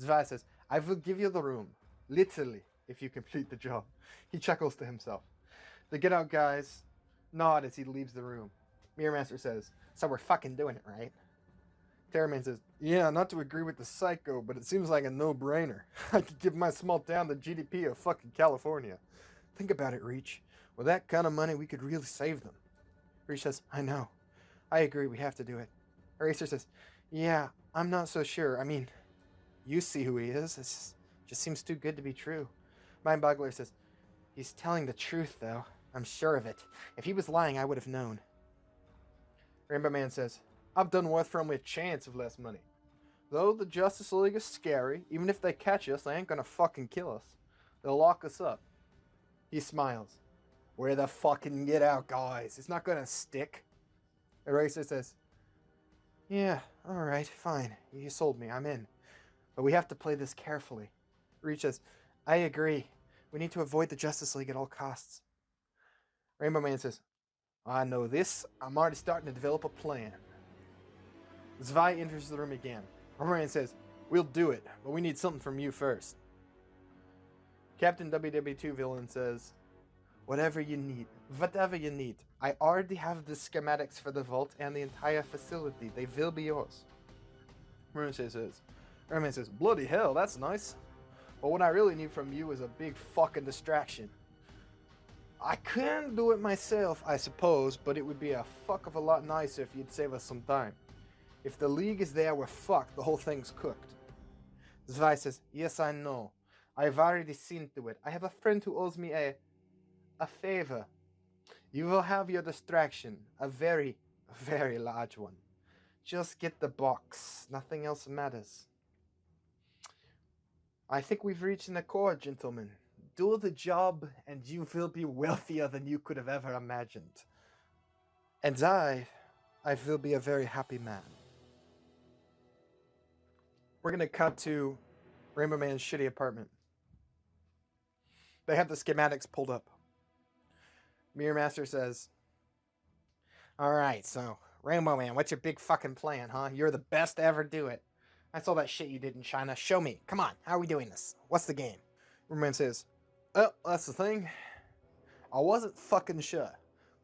Zwei says, I will give you the room, literally, if you complete the job. He chuckles to himself. The Get Out guys nod as he leaves the room. Mirror Master says, so we're fucking doing it, right? Terraman says, yeah, not to agree with the psycho, but it seems like a no-brainer. I could give my small town the GDP of fucking California. Think about it, Reach. With that kind of money, we could really save them. Reach says, I know. I agree, we have to do it. Eraser says, yeah, I'm not so sure. I mean, you see who he is. It just seems too good to be true. Mind Boggler says, he's telling the truth, though. I'm sure of it. If he was lying, I would have known. Rainbow Man says, I've done worth from a chance of less money. Though the Justice League is scary, even if they catch us, they ain't gonna fucking kill us. They'll lock us up. He smiles. We're the fucking Get Out guys. It's not gonna stick. Eraser says, yeah, alright, fine. You sold me. I'm in. But we have to play this carefully. Reach says, I agree. We need to avoid the Justice League at all costs. Rainbow Man says, I know this. I'm already starting to develop a plan. Zwei enters the room again. Rainbow Man says, we'll do it, but we need something from you first. Captain WW2 Villain says, Whatever you need. Whatever you need. I already have the schematics for the vault and the entire facility. They will be yours. Merman says, bloody hell, that's nice. But what I really need from you is a big fucking distraction. I can do it myself, I suppose, but it would be a fuck of a lot nicer if you'd save us some time. If the League is there, we're fucked. The whole thing's cooked. Zwei says, yes, I know. I've already seen to it. I have a friend who owes me a favor. You will have your distraction. A very, very large one. Just get the box. Nothing else matters. I think we've reached an accord, gentlemen. Do the job, and you will be wealthier than you could have ever imagined. And I will be a very happy man. We're going to cut to Rainbow Man's shitty apartment. They have the schematics pulled up. Mirror Master says, alright, so, Rainbow Man, what's your big fucking plan, huh? You're the best to ever do it. I saw that shit you did in China. Show me. Come on, how are we doing this? What's the game? Rainbow Man says, oh, that's the thing. I wasn't fucking sure.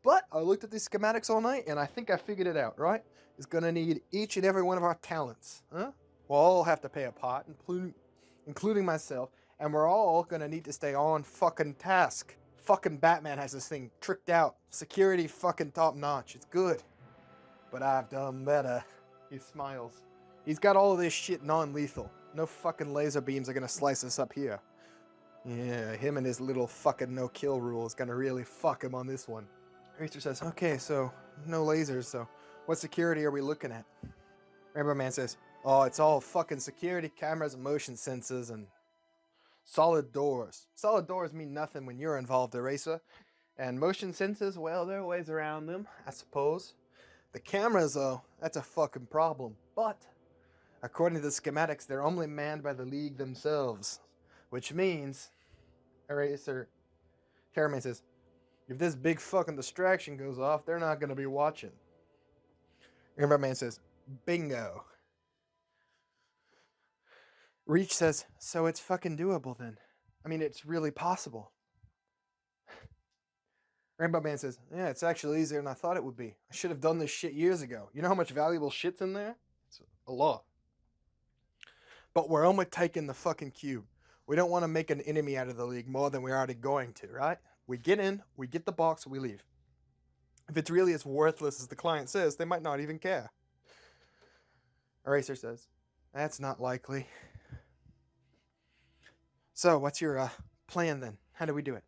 But I looked at these schematics all night, and I think I figured it out, right? It's gonna need each and every one of our talents, huh? We'll all have to pay a pot, including myself, and we're all gonna need to stay on fucking task. Fucking Batman has this thing tricked out. Security fucking top notch. It's good. But I've done better. He smiles. He's got all of this shit non-lethal. No fucking laser beams are gonna slice us up here. Yeah, him and his little fucking no-kill rule is gonna really fuck him on this one. Racer says, okay, so no lasers, so what security are we looking at? Rainbow Man says, oh, it's all fucking security cameras and motion sensors and solid doors. Solid doors mean nothing when you're involved, Eraser. And motion sensors, well, there are ways around them, I suppose. The cameras, though, that's a fucking problem. But, according to the schematics, they're only manned by the League themselves. Which means, Eraser, Cameraman says, if this big fucking distraction goes off, they're not going to be watching. Rainbow Man says, bingo. Reach says, so it's fucking doable then. I mean, it's really possible. Rainbow Man says, yeah, it's actually easier than I thought it would be. I should have done this shit years ago. You know how much valuable shit's in there? It's a lot. But we're only taking the fucking cube. We don't want to make an enemy out of the League more than we're already going to, right? We get in, we get the box, we leave. If it's really as worthless as the client says, they might not even care. Eraser says, that's not likely. So, what's your plan then? How do we do it?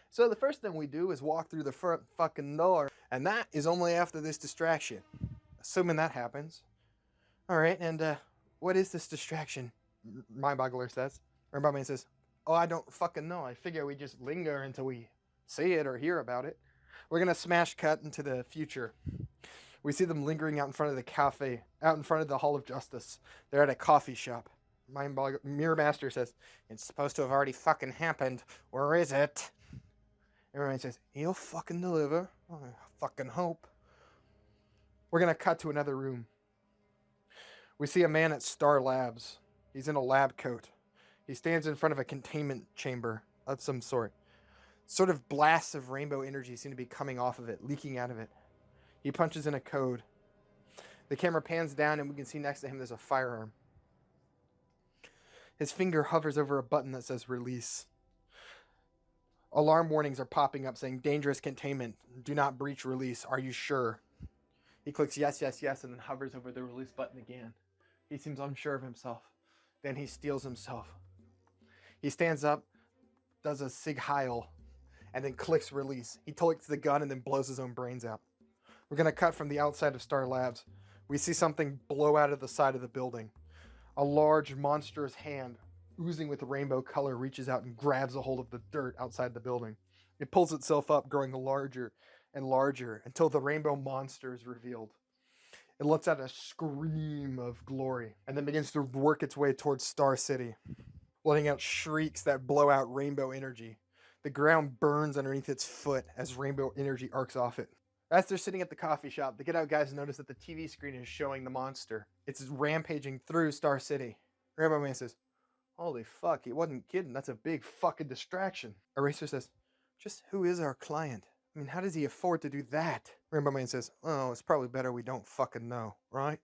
So the first thing we do is walk through the front fucking door, and that is only after this distraction. Assuming that happens. Alright, and what is this distraction? Mindboggler says. Or Rainbow Man says, oh, I don't fucking know. I figure we just linger until we see it or hear about it. We're gonna smash cut into the future. We see them lingering out in front of the cafe, out in front of the Hall of Justice. They're at a coffee shop. Mirror Master says, it's supposed to have already fucking happened. Where is it? Everyone says, he'll fucking deliver. I fucking hope. We're gonna cut to another room. We see a man at Star Labs. He's in a lab coat. He stands in front of a containment chamber of some sort. Sort of blasts of rainbow energy seem to be coming off of it, leaking out of it. He punches in a code. The camera pans down and we can see next to him there's a firearm. His finger hovers over a button that says release. Alarm warnings are popping up saying dangerous containment. Do not breach release. Are you sure? He clicks yes, yes, yes, and then hovers over the release button again. He seems unsure of himself. Then he steels himself. He stands up, does a Sig Heil, and then clicks release. He takes the gun and then blows his own brains out. We're going to cut from the outside of Star Labs. We see something blow out of the side of the building. A large, monstrous hand, oozing with rainbow color, reaches out and grabs a hold of the dirt outside the building. It pulls itself up, growing larger and larger until the rainbow monster is revealed. It lets out a scream of glory and then begins to work its way towards Star City, letting out shrieks that blow out rainbow energy. The ground burns underneath its foot as rainbow energy arcs off it. As they're sitting at the coffee shop, the Get Out guys notice that the TV screen is showing the monster. It's rampaging through Star City. Rainbow Man says, holy fuck, he wasn't kidding. That's a big fucking distraction. Eraser says, Just who is our client? I mean, how does he afford to do that? Rainbow Man says, oh, it's probably better we don't fucking know, right?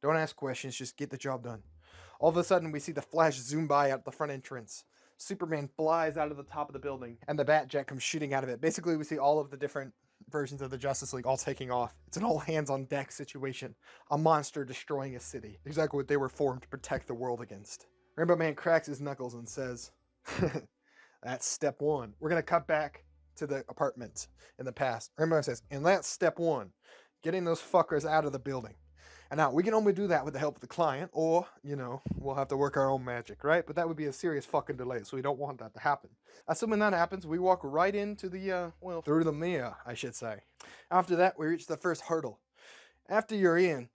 Don't ask questions, just get the job done. All of a sudden, we see the Flash zoom by out the front entrance. Superman flies out of the top of the building, and the Batjet comes shooting out of it. Basically, we see all of the different versions of the Justice League all taking off. It's an all hands on deck situation. A monster destroying a city. Exactly what they were formed to protect the world against. Rainbow Man cracks his knuckles and says, that's step one. We're going to cut back to the apartment in the past. Rainbow Man says, and that's step one. Getting those fuckers out of the building. And now, we can only do that with the help of the client, or, you know, we'll have to work our own magic, right? But that would be a serious fucking delay, so we don't want that to happen. Assuming that happens, we walk right into the, through the mirror, I should say. After that, we reach the first hurdle. After you're in,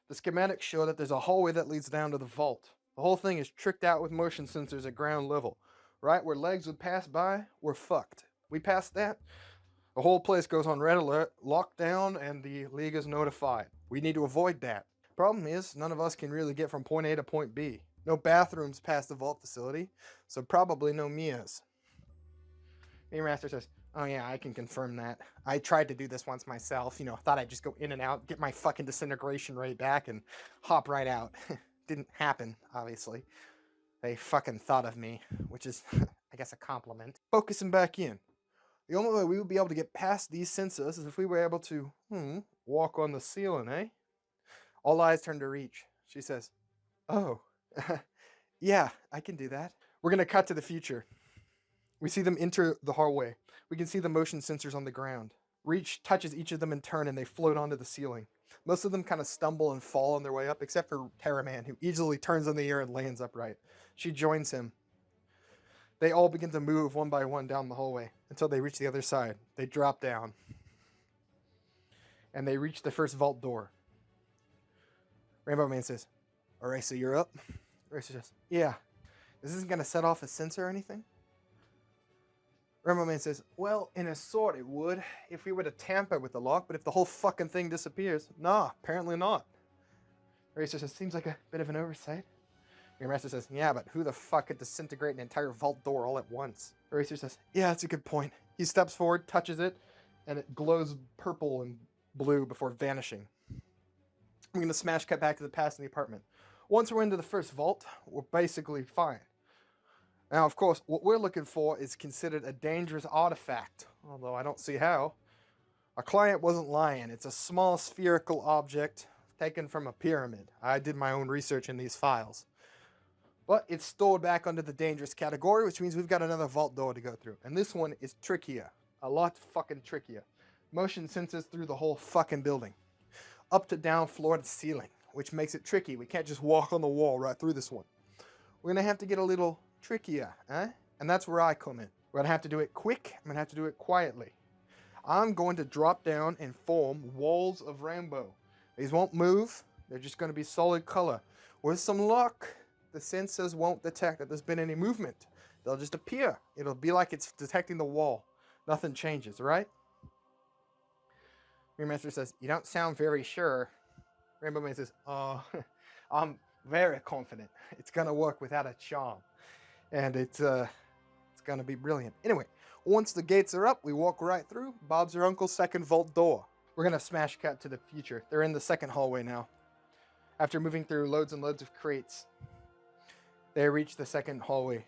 the schematics show that there's a hallway that leads down to the vault. The whole thing is tricked out with motion sensors at ground level. Right where legs would pass by, we're fucked. We pass that, the whole place goes on red alert, locked down, and the League is notified. We need to avoid that. Problem is, none of us can really get from point A to point B. No bathrooms past the vault facility, so probably no Mias. Mirror Master says, oh yeah, I can confirm that. I tried to do this once myself, thought I'd just go in and out, get my fucking disintegration rate back, and hop right out. Didn't happen, obviously. They fucking thought of me, which is, I guess, a compliment. Focusing back in. The only way we would be able to get past these sensors is if we were able to, walk on the ceiling, eh? All eyes turn to Reach. She says, oh, yeah, I can do that. We're going to cut to the future. We see them enter the hallway. We can see the motion sensors on the ground. Reach touches each of them in turn and they float onto the ceiling. Most of them kind of stumble and fall on their way up, except for Terraman, who easily turns in the air and lands upright. She joins him. They all begin to move one by one down the hallway until they reach the other side. They drop down. And they reach the first vault door. Rainbow Man says, Eraser, you're up? Eraser says, yeah. This isn't going to set off a sensor or anything? Rainbow Man says, well, in a sort it would, if we were to tamper with the lock, but if the whole fucking thing disappears, nah, apparently not. Eraser says, seems like a bit of an oversight. Mirror Master says, yeah, but who the fuck could disintegrate an entire vault door all at once? Eraser says, yeah, that's a good point. He steps forward, touches it, and it glows purple and blue before vanishing. I'm going to smash cut back to the past in the apartment. Once we're into the first vault, we're basically fine. Now, of course, what we're looking for is considered a dangerous artifact, although I don't see how. Our client wasn't lying. It's a small spherical object taken from a pyramid. I did my own research in these files. But it's stored back under the dangerous category, which means we've got another vault door to go through. And this one is trickier. A lot fucking trickier. Motion sensors through the whole fucking building. Up to down, floor to ceiling, which makes it tricky. We can't just walk on the wall right through this one. We're going to have to get a little trickier, eh? And that's where I come in. We're going to have to do it quick. I'm going to have to do it quietly. I'm going to drop down and form walls of rainbow. These won't move. They're just going to be solid color. With some luck, the sensors won't detect that there's been any movement. They'll just appear. It'll be like it's detecting the wall. Nothing changes, right? Mirror Master says, you don't sound very sure. Rainbow Man says, oh, I'm very confident. It's going to work without a charm. And it's going to be brilliant. Anyway, once the gates are up, we walk right through Bob's or Uncle's second vault door. We're going to smash cut to the future. They're in the second hallway now. After moving through loads and loads of crates, they reach the second hallway.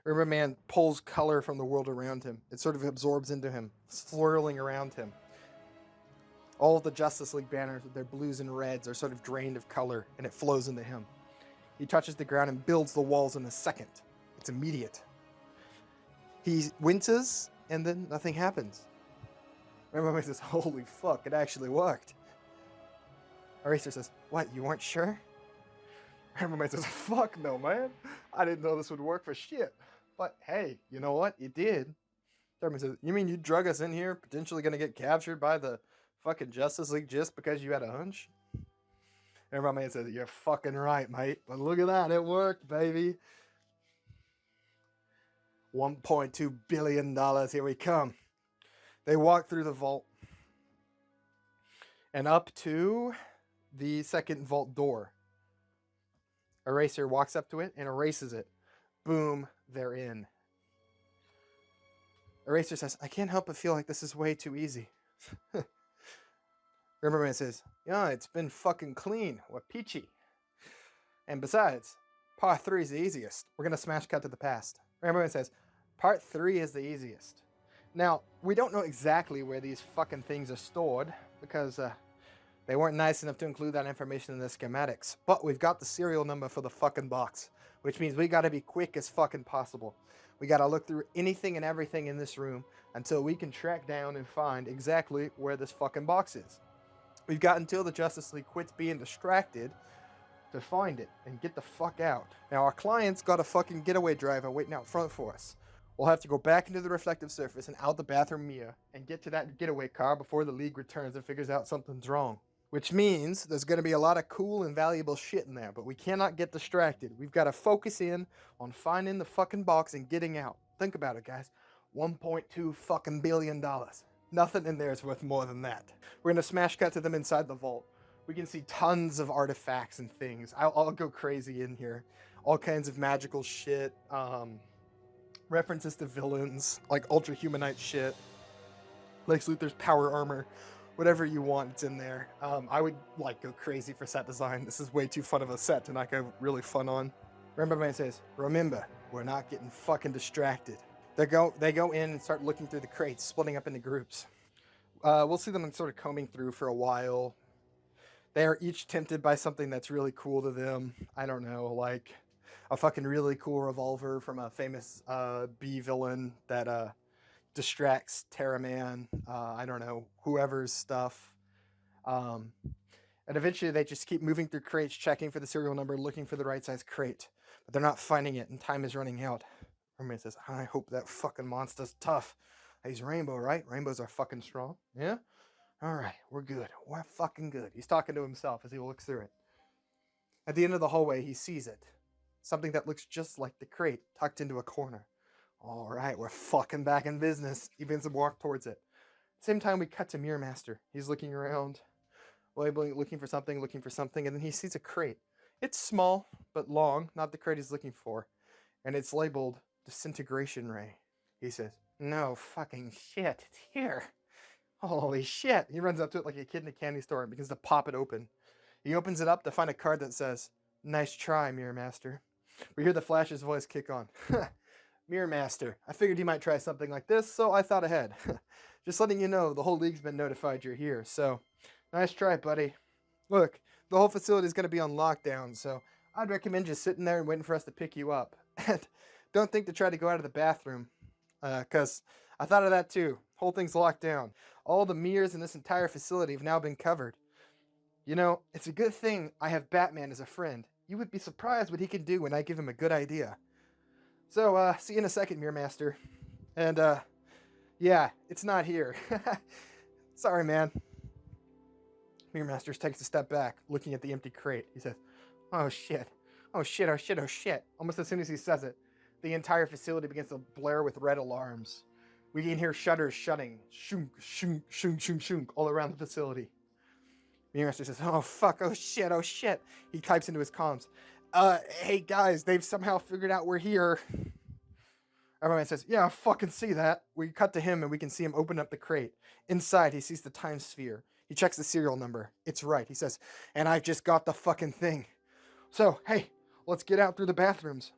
Rainbow Man pulls color from the world around him. It sort of absorbs into him, swirling around him. All of the Justice League banners with their blues and reds are sort of drained of color, and it flows into him. He touches the ground and builds the walls in a second. It's immediate. He winces, and then nothing happens. Rainbow Man says, holy fuck, it actually worked. Eraser says, what, you weren't sure? Rainbow Man says, fuck no, man. I didn't know this would work for shit. But hey, you know what? It did. Thurman says, you mean you drug us in here, potentially going to get captured by the fucking Justice League just because you had a hunch? And Rainbow Man says, you're fucking right, mate. But look at that. It worked, baby. $1.2 billion. Here we come. They walk through the vault and up to the second vault door. Eraser walks up to it and erases it. Boom, they're in. Eraser says, I can't help but feel like this is way too easy. Remember says, yeah, it's been fucking clean. What peachy. And besides, part 3 is the easiest. We're going to smash cut to the past. Remember says, part 3 is the easiest. Now, we don't know exactly where these fucking things are stored because they weren't nice enough to include that information in the schematics. But we've got the serial number for the fucking box, which means we got to be quick as fucking possible. We got to look through anything and everything in this room until we can track down and find exactly where this fucking box is. We've got until the Justice League quits being distracted to find it and get the fuck out. Now, our client's got a fucking getaway driver waiting out front for us. We'll have to go back into the reflective surface and out the bathroom mirror and get to that getaway car before the League returns and figures out something's wrong. Which means there's going to be a lot of cool and valuable shit in there, but we cannot get distracted. We've got to focus in on finding the fucking box and getting out. Think about it, guys. $1.2 fucking billion. Nothing in there is worth more than that. We're going to smash cut to them inside the vault. We can see tons of artifacts and things. I'll go crazy in here. All kinds of magical shit. References to villains, like Ultra Humanite shit. Lex Luthor's power armor. Whatever you want, it's in there. I would go crazy for set design. This is way too fun of a set to not go really fun on. Remember Man says, remember, we're not getting fucking distracted. They go in and start looking through the crates, splitting up into groups. We'll see them sort of combing through for a while. They are each tempted by something that's really cool to them. I don't know, like a fucking really cool revolver from a famous B villain that distracts Terraman. I don't know, whoever's stuff. And eventually they just keep moving through crates, checking for the serial number, looking for the right size crate. But they're not finding it, and time is running out. Merman says, I hope that fucking monster's tough. He's Rainbow, right? Rainbows are fucking strong. Yeah? Alright, we're good. We're fucking good. He's talking to himself as he looks through it. At the end of the hallway, he sees it. Something that looks just like the crate, tucked into a corner. Alright, we're fucking back in business. He begins to walk towards it. Same time, we cut to Mirror Master. He's looking around, looking for something, and then he sees a crate. It's small, but long, not the crate he's looking for. And it's labeled Disintegration Ray. He says, no fucking shit, it's here. Holy shit. He runs up to it like a kid in a candy store and begins to pop it open. He opens it up to find a card that says, nice try, Mirror Master. We hear the Flash's voice kick on. Mirror Master, I figured you might try something like this, so I thought ahead. Just letting you know, the whole League's been notified you're here, so nice try, buddy. Look, the whole facility's going to be on lockdown, so I'd recommend just sitting there and waiting for us to pick you up. And don't think to try to go out of the bathroom, because I thought of that too. Whole thing's locked down. All the mirrors in this entire facility have now been covered. You know, it's a good thing I have Batman as a friend. You would be surprised what he can do when I give him a good idea. So, see you in a second, Mirror Master. And, yeah, it's not here. Sorry, man. Mirror Master takes a step back, looking at the empty crate. He says, oh shit. Oh shit, oh shit, oh shit. Almost as soon as he says it, the entire facility begins to blare with red alarms. We can hear shutters shutting, shunk, shunk, shunk, shunk, shunk, all around the facility. Mirror Master says, oh fuck, oh shit, oh shit. He types into his comms. Hey guys, they've somehow figured out we're here. Everyone says, yeah, I fucking see that. We cut to him and we can see him open up the crate. Inside, he sees the time sphere. He checks the serial number. It's right. He says, and I've just got the fucking thing. So, hey, let's get out through the bathrooms.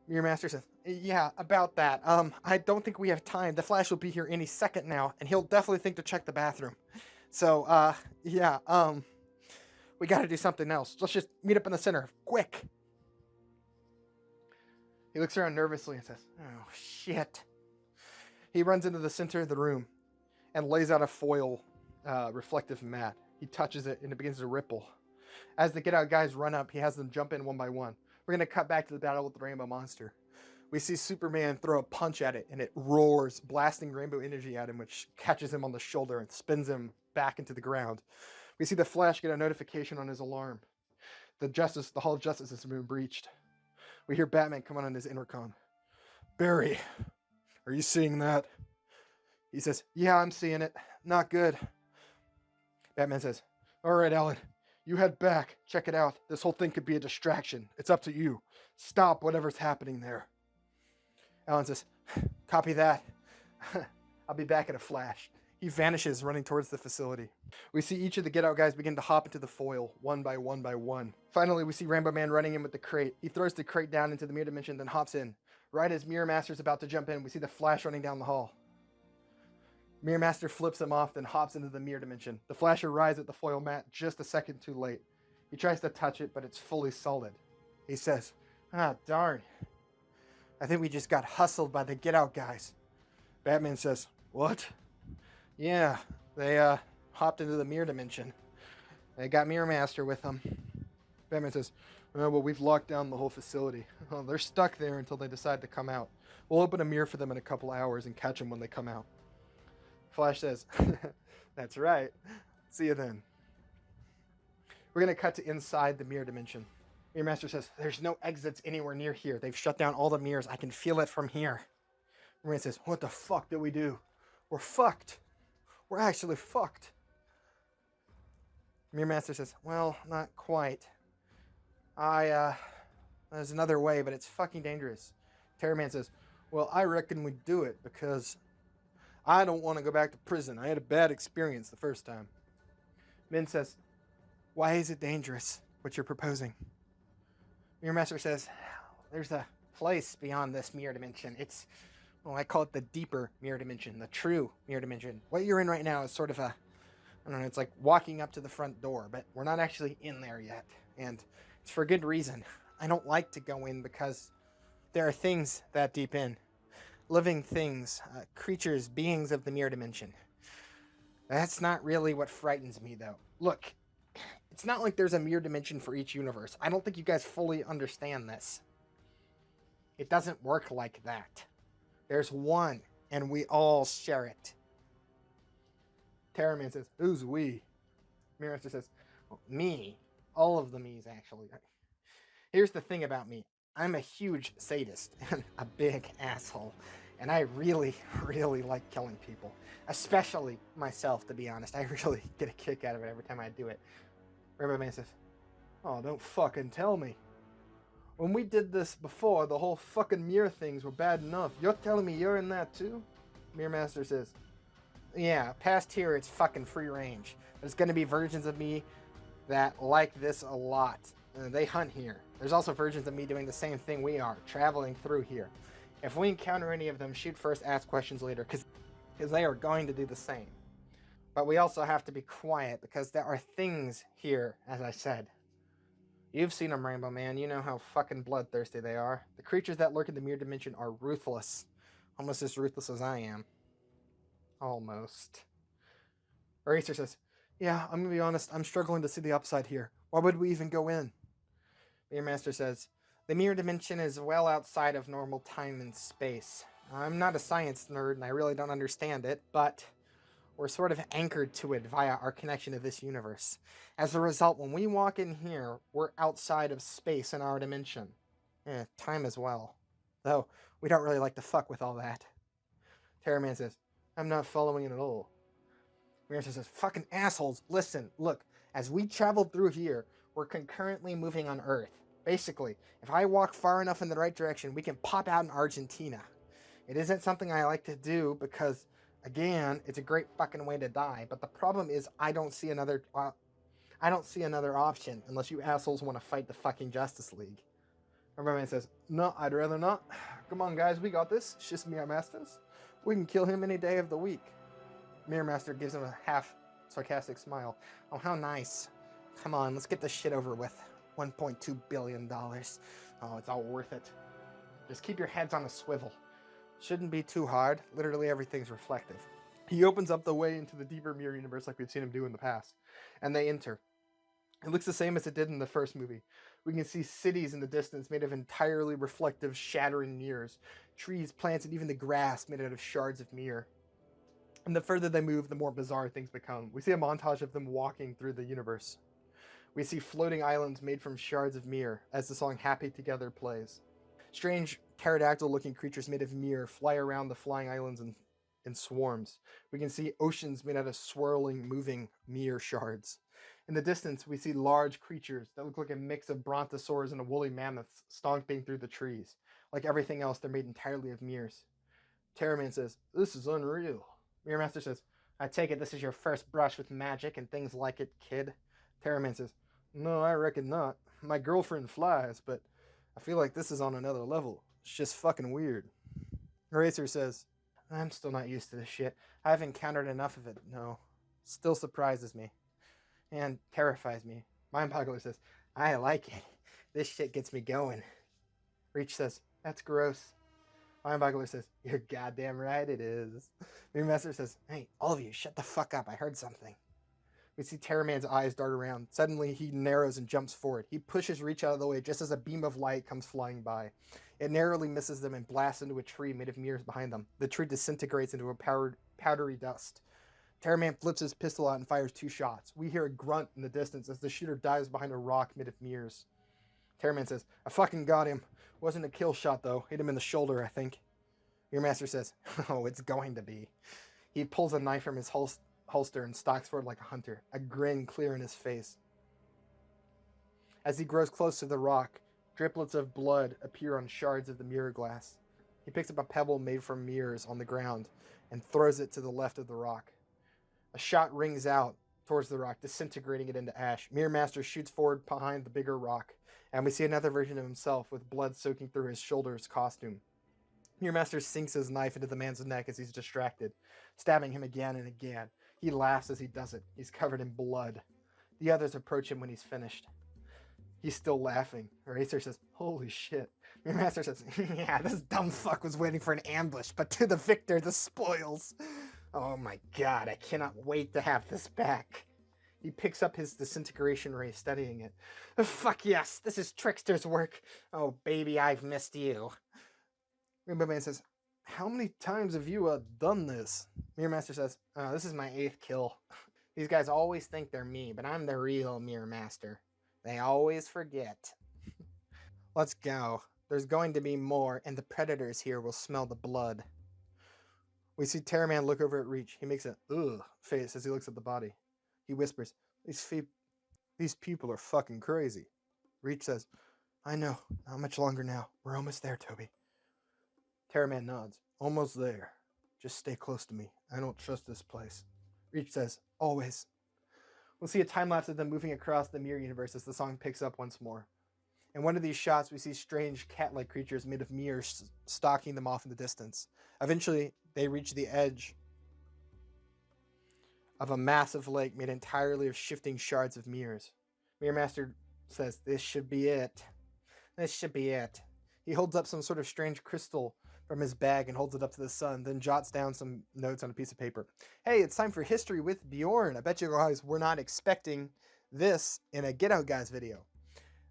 Mirror Master says, yeah, about that. I don't think we have time. The Flash will be here any second now, and he'll definitely think to check the bathroom. So, yeah, we gotta do something else. Let's just meet up in the center. Quick! He looks around nervously and says, oh, shit. He runs into the center of the room and lays out a foil reflective mat. He touches it and it begins to ripple. As the Get Out guys run up, he has them jump in one by one. We're going to cut back to the battle with the Rainbow Monster. We see Superman throw a punch at it and it roars, blasting rainbow energy at him, which catches him on the shoulder and spins him back into the ground. We see the Flash get a notification on his alarm. The Hall of Justice has been breached. We hear Batman come on his intercom. Barry, are you seeing that? He says, yeah, I'm seeing it. Not good. Batman says, all right, Alan, you head back. Check it out. This whole thing could be a distraction. It's up to you. Stop whatever's happening there. Alan says, copy that. I'll be back in a flash. He vanishes, running towards the facility. We see each of the Get Out guys begin to hop into the foil, one by one by one. Finally, we see Rainbow Man running in with the crate. He throws the crate down into the mirror dimension, then hops in. Right as Mirror Master's about to jump in, we see the Flash running down the hall. Mirror Master flips him off, then hops into the mirror dimension. The Flash arrives at the foil mat just a second too late. He tries to touch it, but it's fully solid. He says, ah, darn. I think we just got hustled by the Get Out guys. Batman says, what? Yeah, they hopped into the mirror dimension. They got Mirror Master with them. Batman says, well, we've locked down the whole facility. Oh, they're stuck there until they decide to come out. We'll open a mirror for them in a couple hours and catch them when they come out. Flash says, that's right. See you then. We're going to cut to inside the mirror dimension. Mirror Master says, there's no exits anywhere near here. They've shut down all the mirrors. I can feel it from here. Mirror Man says, what the fuck did we do? We're fucked. We're actually fucked. Mirror Master says, well, not quite. There's another way, but it's fucking dangerous. Terror Man says, well, I reckon we do it because I don't want to go back to prison. I had a bad experience the first time. Min says, why is it dangerous, what you're proposing? Mirror Master says, there's a place beyond this mirror dimension. It's, well, I call it the deeper mirror dimension, the true mirror dimension. What you're in right now is sort of a, I don't know, it's like walking up to the front door, but we're not actually in there yet. And it's for good reason. I don't like to go in because there are things that deep in. Living things, creatures, beings of the mirror dimension. That's not really what frightens me, though. Look, it's not like there's a mirror dimension for each universe. I don't think you guys fully understand this. It doesn't work like that. There's one, and we all share it. Terror Man says, who's we? Mirror Master says, well, me. All of the me's, actually. Here's the thing about me. I'm a huge sadist and a big asshole. And I really, really like killing people. Especially myself, to be honest. I really get a kick out of it every time I do it. Rainbow Man says, oh, don't fucking tell me. When we did this before, the whole fucking mirror things were bad enough. You're telling me you're in that too? Mirror Master says, yeah, past here it's fucking free range. There's gonna be versions of me that like this a lot. They hunt here. There's also versions of me doing the same thing we are, traveling through here. If we encounter any of them, shoot first, ask questions later, because they are going to do the same. But we also have to be quiet, because there are things here, as I said. You've seen them, Rainbow Man. You know how fucking bloodthirsty they are. The creatures that lurk in the mirror dimension are ruthless. Almost as ruthless as I am. Almost. Eraser says, yeah, I'm gonna be honest, I'm struggling to see the upside here. Why would we even go in? Mirror Master says, the mirror dimension is well outside of normal time and space. I'm not a science nerd and I really don't understand it, but we're sort of anchored to it via our connection to this universe. As a result, when we walk in here, we're outside of space in our dimension. Time as well. Though, we don't really like to fuck with all that. Terror Man says, I'm not following it at all. Mirror says, fucking assholes, listen, look, as we traveled through here, we're concurrently moving on Earth. Basically, if I walk far enough in the right direction, we can pop out in Argentina. It isn't something I like to do because, again, it's a great fucking way to die. But the problem is I don't see another option unless you assholes want to fight the fucking Justice League. Everyone says, no, I'd rather not. Come on, guys, we got this. It's just Mirror Masters. We can kill him any day of the week. Mirror Master gives him a half sarcastic smile. Oh, how nice. Come on, let's get this shit over with. $1.2 billion. Oh, it's all worth it. Just keep your heads on a swivel. Shouldn't be too hard. Literally everything's reflective. He opens up the way into the deeper mirror universe like we've seen him do in the past. And they enter. It looks the same as it did in the first movie. We can see cities in the distance made of entirely reflective, shattering mirrors. Trees, plants, and even the grass made out of shards of mirror. And the further they move, the more bizarre things become. We see a montage of them walking through the universe. We see floating islands made from shards of mirror as the song Happy Together plays. Strange pterodactyl-looking creatures made of mirror fly around the flying islands in swarms. We can see oceans made out of swirling, moving mirror shards. In the distance, we see large creatures that look like a mix of brontosaurs and a woolly mammoth stomping through the trees. Like everything else, they're made entirely of mirrors. Terraman says, "This is unreal." Mirror Master says, "I take it this is your first brush with magic and things like it, kid." Terraman says, "No, I reckon not. My girlfriend flies, but I feel like this is on another level. It's just fucking weird." Eraser says, "I'm still not used to this shit. I've encountered enough of it, no. Still surprises me. And terrifies me." Mindboggler says, "I like it. This shit gets me going." Reach says, "That's gross." Mindboggler says, "You're goddamn right it is." Mirror Master says, "Hey, all of you, shut the fuck up. I heard something." We see Terraman's eyes dart around. Suddenly, he narrows and jumps forward. He pushes Reach out of the way just as a beam of light comes flying by. It narrowly misses them and blasts into a tree made of mirrors behind them. The tree disintegrates into a powdery dust. Terraman flips his pistol out and fires 2 shots. We hear a grunt in the distance as the shooter dives behind a rock made of mirrors. Terraman says, "I fucking got him. Wasn't a kill shot, though. Hit him in the shoulder, I think." Mirror Master says, "Oh, it's going to be." He pulls a knife from his holster and stalks forward like a hunter, a grin clear in his face. As he grows close to the rock, driplets of blood appear on shards of the mirror glass. He picks up a pebble made from mirrors on the ground and throws it to the left of the rock. A shot rings out towards the rock, disintegrating it into ash. Mirror Master shoots forward behind the bigger rock, and we see another version of himself with blood soaking through his shoulders costume. Mirror Master sinks his knife into the man's neck as he's distracted, stabbing him again and again. He laughs as he does it. He's covered in blood. The others approach him when he's finished. He's still laughing. Eraser says, "Holy shit." Mirror Master says, "Yeah, this dumb fuck was waiting for an ambush, but to the victor, the spoils. Oh my god, I cannot wait to have this back." He picks up his disintegration ray, studying it. "Fuck yes, this is Trickster's work. Oh baby, I've missed you." Rainbow Man says, "How many times have you done this?" Mirror Master says, "This is my 8th kill. These guys always think they're me, but I'm the real Mirror Master. They always forget." "Let's go. There's going to be more, and the predators here will smell the blood." We see Terraman look over at Reach. He makes a ugh face as he looks at the body. He whispers, These people are fucking crazy." Reach says, "I know. Not much longer now. We're almost there, Toby." Terraman nods. "Almost there. Just stay close to me. I don't trust this place." Reach says, "Always." We'll see a time lapse of them moving across the mirror universe as the song picks up once more. In one of these shots, we see strange cat-like creatures made of mirrors stalking them off in the distance. Eventually, they reach the edge of a massive lake made entirely of shifting shards of mirrors. Mirror Master says, "This should be it. This should be it." He holds up some sort of strange crystal from his bag and holds it up to the sun, then jots down some notes on a piece of paper. "Hey, it's time for History with Bjorn. I bet you guys were not expecting this in a Get Out Guys video."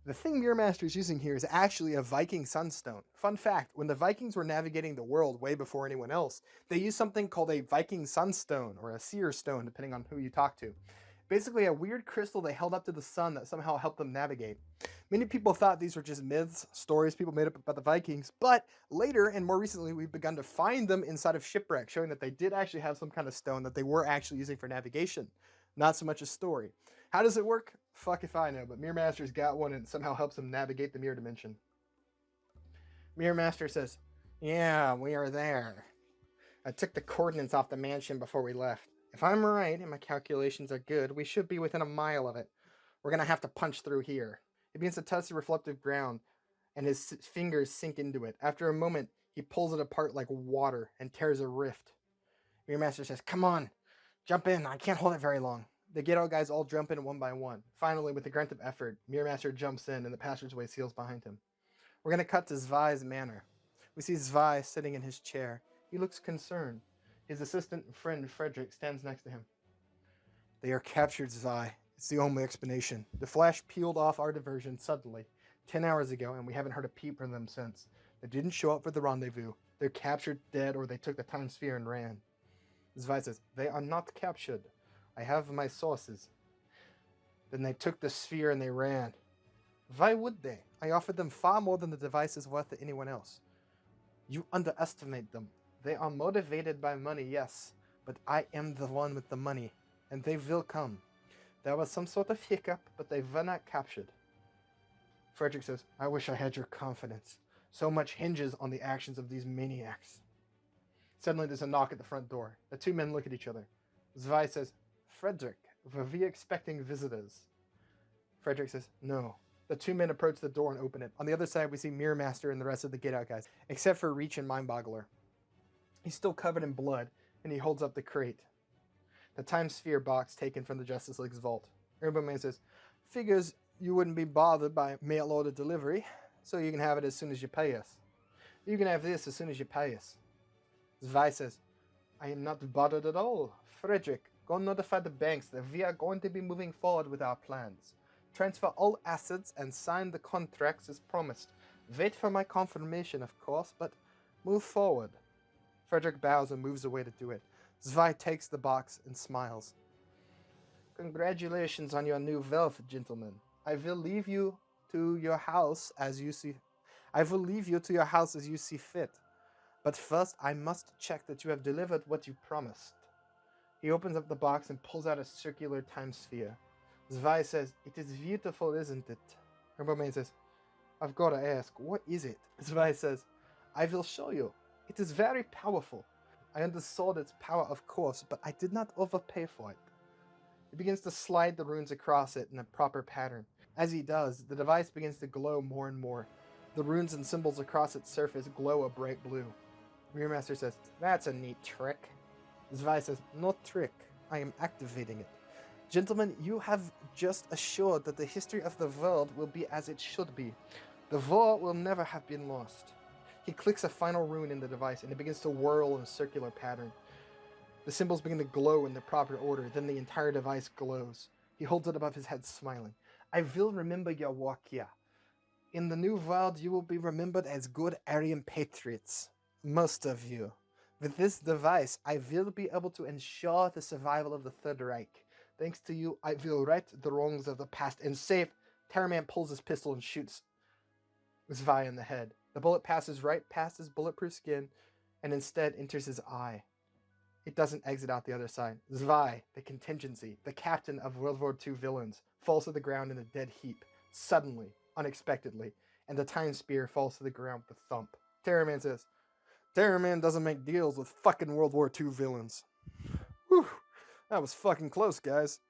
The thing Mirror Master is using here is actually a Viking sunstone. Fun fact, when the Vikings were navigating the world way before anyone else, they used something called a Viking sunstone, or a seer stone, depending on who you talk to. Basically a weird crystal they held up to the sun that somehow helped them navigate. Many people thought these were just myths, stories people made up about the Vikings, but later and more recently we've begun to find them inside of shipwrecks, showing that they did actually have some kind of stone that they were actually using for navigation, not so much a story. How does it work? Fuck if I know, but Mirror Master's got one and it somehow helps him navigate the mirror dimension. Mirror Master says, "Yeah, we are there. I took the coordinates off the mansion before we left. If I'm right and my calculations are good, we should be within a mile of it. We're gonna have to punch through here." He begins to touch the reflective ground, and his fingers sink into it. After a moment, he pulls it apart like water and tears a rift. Mirror Master says, "Come on, jump in. I can't hold it very long." The Get Out guys all jump in one by one. Finally, with a grunt of effort, Mirror Master jumps in and the passageway seals behind him. We're going to cut to Zvai's manor. We see Zvai sitting in his chair. He looks concerned. His assistant and friend Frederick stands next to him. "They are captured, Zvai. It's the only explanation. The Flash peeled off our diversion suddenly, 10 hours ago, and we haven't heard a peep from them since. They didn't show up for the rendezvous. They're captured, dead, or they took the time sphere and ran." Zvai says, "They are not captured. I have my sources." "Then they took the sphere and they ran." "Why would they? I offered them far more than the device is worth to anyone else." "You underestimate them. They are motivated by money, yes, but I am the one with the money, and they will come. There was some sort of hiccup, but they were not captured. Frederick says, I wish I had your confidence. So much hinges on the actions of these maniacs. Suddenly there's a knock at the front door. The two men look at each other. Zwei says, Frederick, were we expecting visitors? Frederick says, no. The two men approach the door and open it. On the other side, we see Mirror Master and the rest of the Get Out guys, except for Reach and Mindboggler. He's still covered in blood, and he holds up the crate. The Time Sphere box taken from the Justice League's vault. Rainbow Man says, figures you wouldn't be bothered by mail order delivery, so you can have it as soon as you pay us. You can have this as soon as you pay us. Zwei says, I am not bothered at all. Frederick, go notify the banks that we are going to be moving forward with our plans. Transfer all assets and sign the contracts as promised. Wait for my confirmation, of course, but move forward. Frederick bows and moves away to do it. Zwei takes the box and smiles. Congratulations on your new wealth, gentlemen. I will leave you to your house as you see fit. But first, I must check that you have delivered what you promised. He opens up the box and pulls out a circular time sphere. Zwei says, it is beautiful, isn't it? Rainbow Man says, I've got to ask, what is it? Zwei says, I will show you. It is very powerful. I understood its power, of course, but I did not overpay for it. He begins to slide the runes across it in a proper pattern. As he does, the device begins to glow more and more. The runes and symbols across its surface glow a bright blue. Mirror Master says, that's a neat trick. Zwei says, no trick. I am activating it. Gentlemen, you have just assured that the history of the world will be as it should be. The war will never have been lost. He clicks a final rune in the device and it begins to whirl in a circular pattern. The symbols begin to glow in the proper order, then the entire device glows. He holds it above his head, smiling. I will remember your work here. In the new world, you will be remembered as good Aryan patriots. Most of you. With this device, I will be able to ensure the survival of the Third Reich. Thanks to you, I will right the wrongs of the past and save. Terraman pulls his pistol and shoots Zwei in the head. The bullet passes right past his bulletproof skin and instead enters his eye. It doesn't exit out the other side. Zwei, the contingency, the captain of World War II villains, falls to the ground in a dead heap, suddenly, unexpectedly, and the time spear falls to the ground with a thump. Terraman says, Terraman doesn't make deals with fucking World War II villains. Whew, that was fucking close, guys.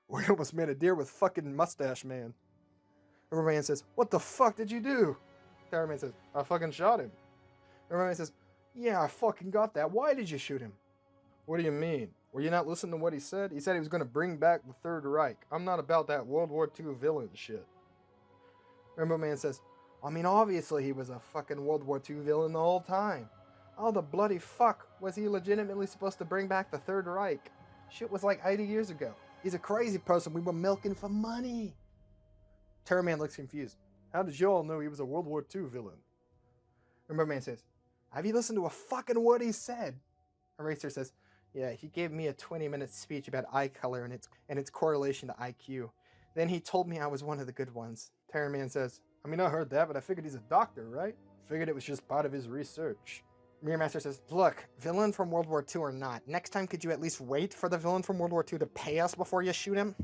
We almost made a deal with fucking Mustache Man. Everyman says, what the fuck did you do? Terraman says, I fucking shot him. Everyman says, yeah, I fucking got that. Why did you shoot him? What do you mean? Were you not listening to what he said? He said he was going to bring back the Third Reich. I'm not about that World War II villain shit. Rainbow Man says, I mean, obviously he was a fucking World War II villain the whole time. How the bloody fuck was he legitimately supposed to bring back the Third Reich? Shit was like 80 years ago. He's a crazy person we were milking for money. Terraman looks confused. How did you all know he was a World War II villain? Rainbow Man says, have you listened to a fucking word he said? Eraser says, yeah, he gave me a 20-minute speech about eye color and its correlation to IQ. Then he told me I was one of the good ones. Terraman says, I mean, I heard that, but I figured he's a doctor, right? Figured it was just part of his research. Mirror Master says, look, villain from World War II or not, next time could you at least wait for the villain from World War II to pay us before you shoot him?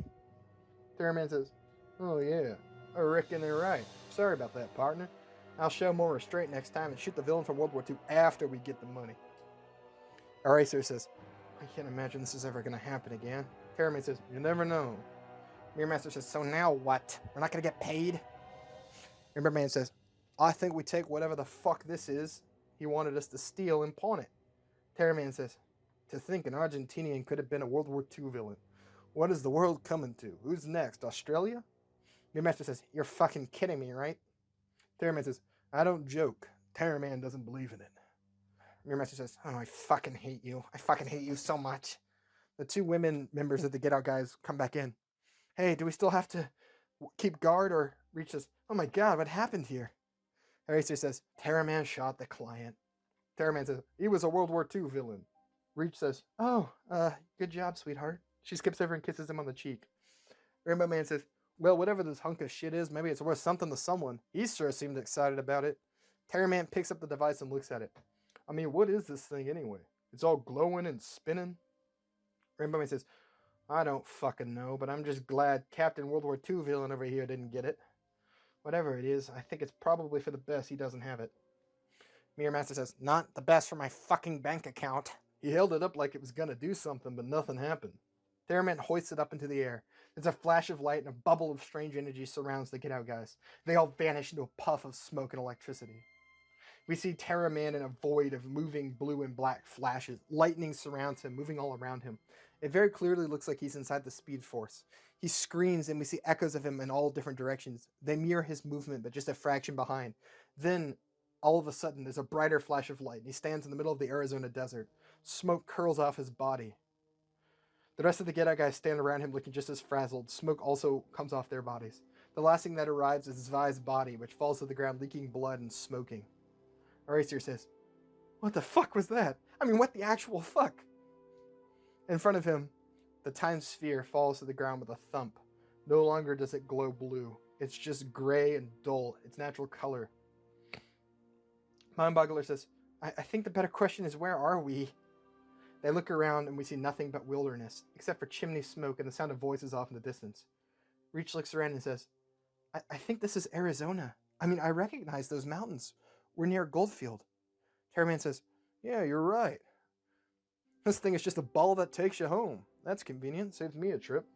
Terraman says, oh yeah, I reckon they're right. Sorry about that, partner. I'll show more restraint next time and shoot the villain from World War II after we get the money. Eraser says, I can't imagine this is ever going to happen again. Terraman says, you never know. Mirror Master says, so now what? We're not going to get paid? Mirror Man says, I think we take whatever the fuck this is he wanted us to steal and pawn it. Terraman says, to think an Argentinian could have been a World War II villain. What is the world coming to? Who's next? Australia? Mirror Master says, you're fucking kidding me, right? Terraman says, I don't joke. Terraman doesn't believe in it. Mirror Master says, oh, I fucking hate you. I fucking hate you so much. The two women members of the Get Out guys come back in. Hey, do we still have to keep guard? Or Reach says, oh my god, what happened here? Eraser says, Terraman shot the client. Terraman says, he was a World War II villain. Reach says, oh, good job, sweetheart. She skips over and kisses him on the cheek. Rainbow Man says, well, whatever this hunk of shit is, maybe it's worth something to someone. He sure seemed excited about it. Terraman picks up the device and looks at it. I mean, what is this thing anyway? It's all glowing and spinning. Rainbow Man says, I don't fucking know, but I'm just glad Captain World War II villain over here didn't get it. Whatever it is, I think it's probably for the best he doesn't have it. Mirror Master says, not the best for my fucking bank account. He held it up like it was gonna do something, but nothing happened. Terraman hoists it up into the air. There's a flash of light and a bubble of strange energy surrounds the Get Out guys. They all vanish into a puff of smoke and electricity. We see Terraman in a void of moving blue and black flashes. Lightning surrounds him, moving all around him. It very clearly looks like he's inside the Speed Force. He screams and we see echoes of him in all different directions. They mirror his movement, but just a fraction behind. Then, all of a sudden, there's a brighter flash of light, and he stands in the middle of the Arizona desert. Smoke curls off his body. The rest of the Get Out guys stand around him looking just as frazzled. Smoke also comes off their bodies. The last thing that arrives is Zvai's body, which falls to the ground leaking blood and smoking. Eraser says, what the fuck was that? I mean, what the actual fuck? In front of him, the time sphere falls to the ground with a thump. No longer does it glow blue. It's just gray and dull, its natural color. Mindboggler says, I think the better question is, where are we? They look around and we see nothing but wilderness, except for chimney smoke and the sound of voices off in the distance. Reach looks around and says, I think this is Arizona. I mean, I recognize those mountains. We're near Goldfield. Terraman says, yeah, you're right. This thing is just a ball that takes you home. That's convenient. Saves me a trip.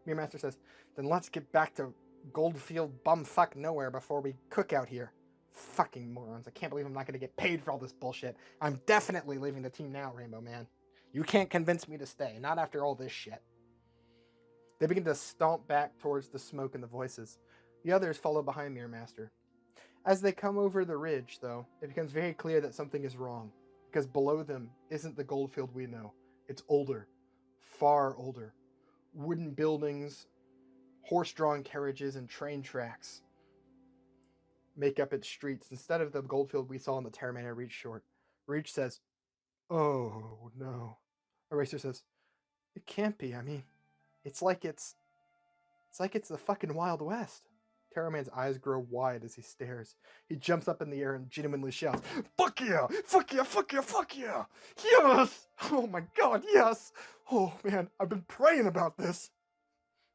Mirror Master says, then let's get back to Goldfield bumfuck nowhere before we cook out here. Fucking morons. I can't believe I'm not going to get paid for all this bullshit. I'm definitely leaving the team now, Rainbow Man. You can't convince me to stay. Not after all this shit. They begin to stomp back towards the smoke and the voices. The others follow behind Mirror Master. As they come over the ridge, though, it becomes very clear that something is wrong. Because below them isn't the Goldfield we know. It's older. Far older. Wooden buildings, horse-drawn carriages, and train tracks make up its streets instead of the Goldfield we saw in the Terminator Reach short. Reach says, oh no. Eraser says, it can't be. I mean, it's like it's the fucking Wild West. Terraman's eyes grow wide as he stares. He jumps up in the air and genuinely shouts, fuck yeah! Fuck yeah! Fuck yeah! Fuck yeah! Yes! Oh my god, yes! Oh man, I've been praying about this!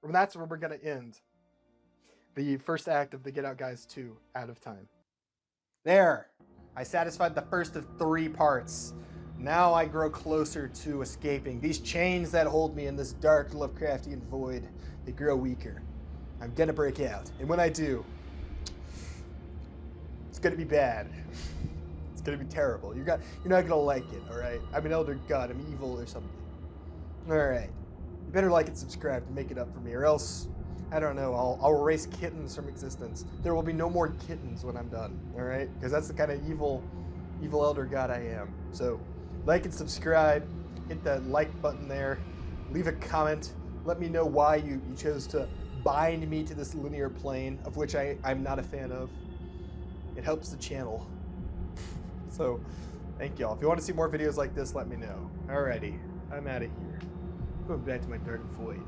And that's where we're gonna end the first act of the Get Out Guys 2, Out of Time. There! I satisfied the first of 3 parts. Now I grow closer to escaping. These chains that hold me in this dark Lovecraftian void, they grow weaker. I'm gonna break out, and when I do, it's gonna be bad. It's gonna be terrible. You're not gonna like it, all right? I'm an elder god. I'm evil or something. All right, you better like and subscribe to make it up for me, or else I don't know. I'll erase kittens from existence. There will be no more kittens when I'm done. All right, because that's the kind of evil elder god I am. So, like and subscribe. Hit that like button there. Leave a comment. Let me know why you chose to bind me to this linear plane, of which I'm not a fan of. It helps the channel. So, thank y'all. If you want to see more videos like this, let me know. Alrighty, I'm out of here. Going back to my dark void.